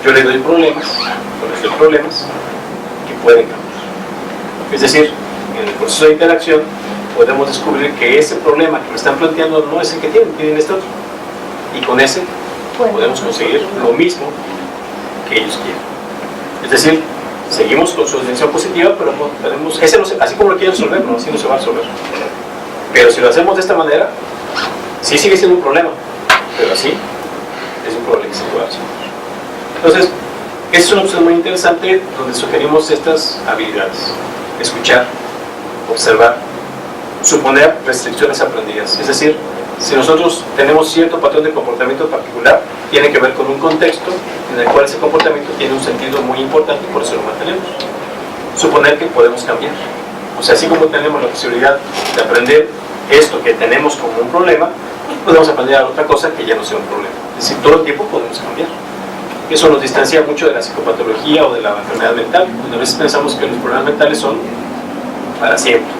Yo les doy problemas que pueden cambiar. Es decir, en el proceso de interacción podemos descubrir que ese problema que me están planteando no es el que tienen este otro. Y con ese podemos conseguir lo mismo que ellos quieren. Es decir, seguimos con su intención positiva, pero podemos, ese no se, así como lo quieren resolver, no, así no se va a resolver. Pero si lo hacemos de esta manera, sí sigue siendo un problema, pero así es un problema que se puede resolver. Entonces, esta es una opción muy interesante donde sugerimos estas habilidades: escuchar, observar, suponer restricciones aprendidas. Es decir, si nosotros tenemos cierto patrón de comportamiento particular, tiene que ver con un contexto en el cual ese comportamiento tiene un sentido muy importante y por eso lo mantenemos. Suponer que podemos cambiar. O sea, así como tenemos la posibilidad de aprender esto que tenemos como un problema, podemos aprender a otra cosa que ya no sea un problema. Es decir, todo el tiempo podemos cambiar. Eso nos distancia mucho de la psicopatología o de la enfermedad mental. A veces pensamos que los problemas mentales son para siempre.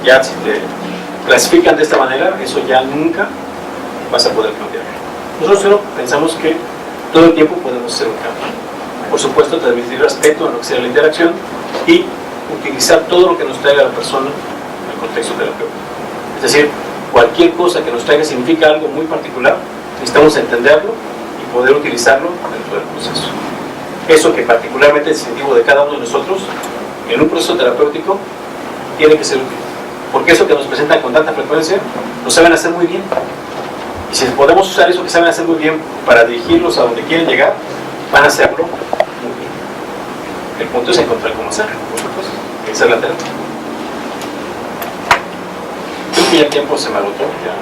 Ya si te clasifican de esta manera, eso ya nunca vas a poder cambiar. Nosotros solo pensamos que todo el tiempo podemos hacer un cambio. Por supuesto, transmitir respeto a lo que sea la interacción y utilizar todo lo que nos traiga la persona en el contexto terapéutico. Es decir, cualquier cosa que nos traiga significa algo muy particular, necesitamos entenderlo y poder utilizarlo dentro del proceso. Eso que particularmente es distintivo de cada uno de nosotros, en un proceso terapéutico, tiene que ser útil. Porque eso que nos presentan con tanta frecuencia, lo saben hacer muy bien. Y si podemos usar eso que saben hacer muy bien para dirigirlos a donde quieren llegar, van a hacerlo muy bien. El punto es encontrar cómo hacerlo, por supuesto. Esa es la terapia. Creo que ya el tiempo se me agotó. Ya.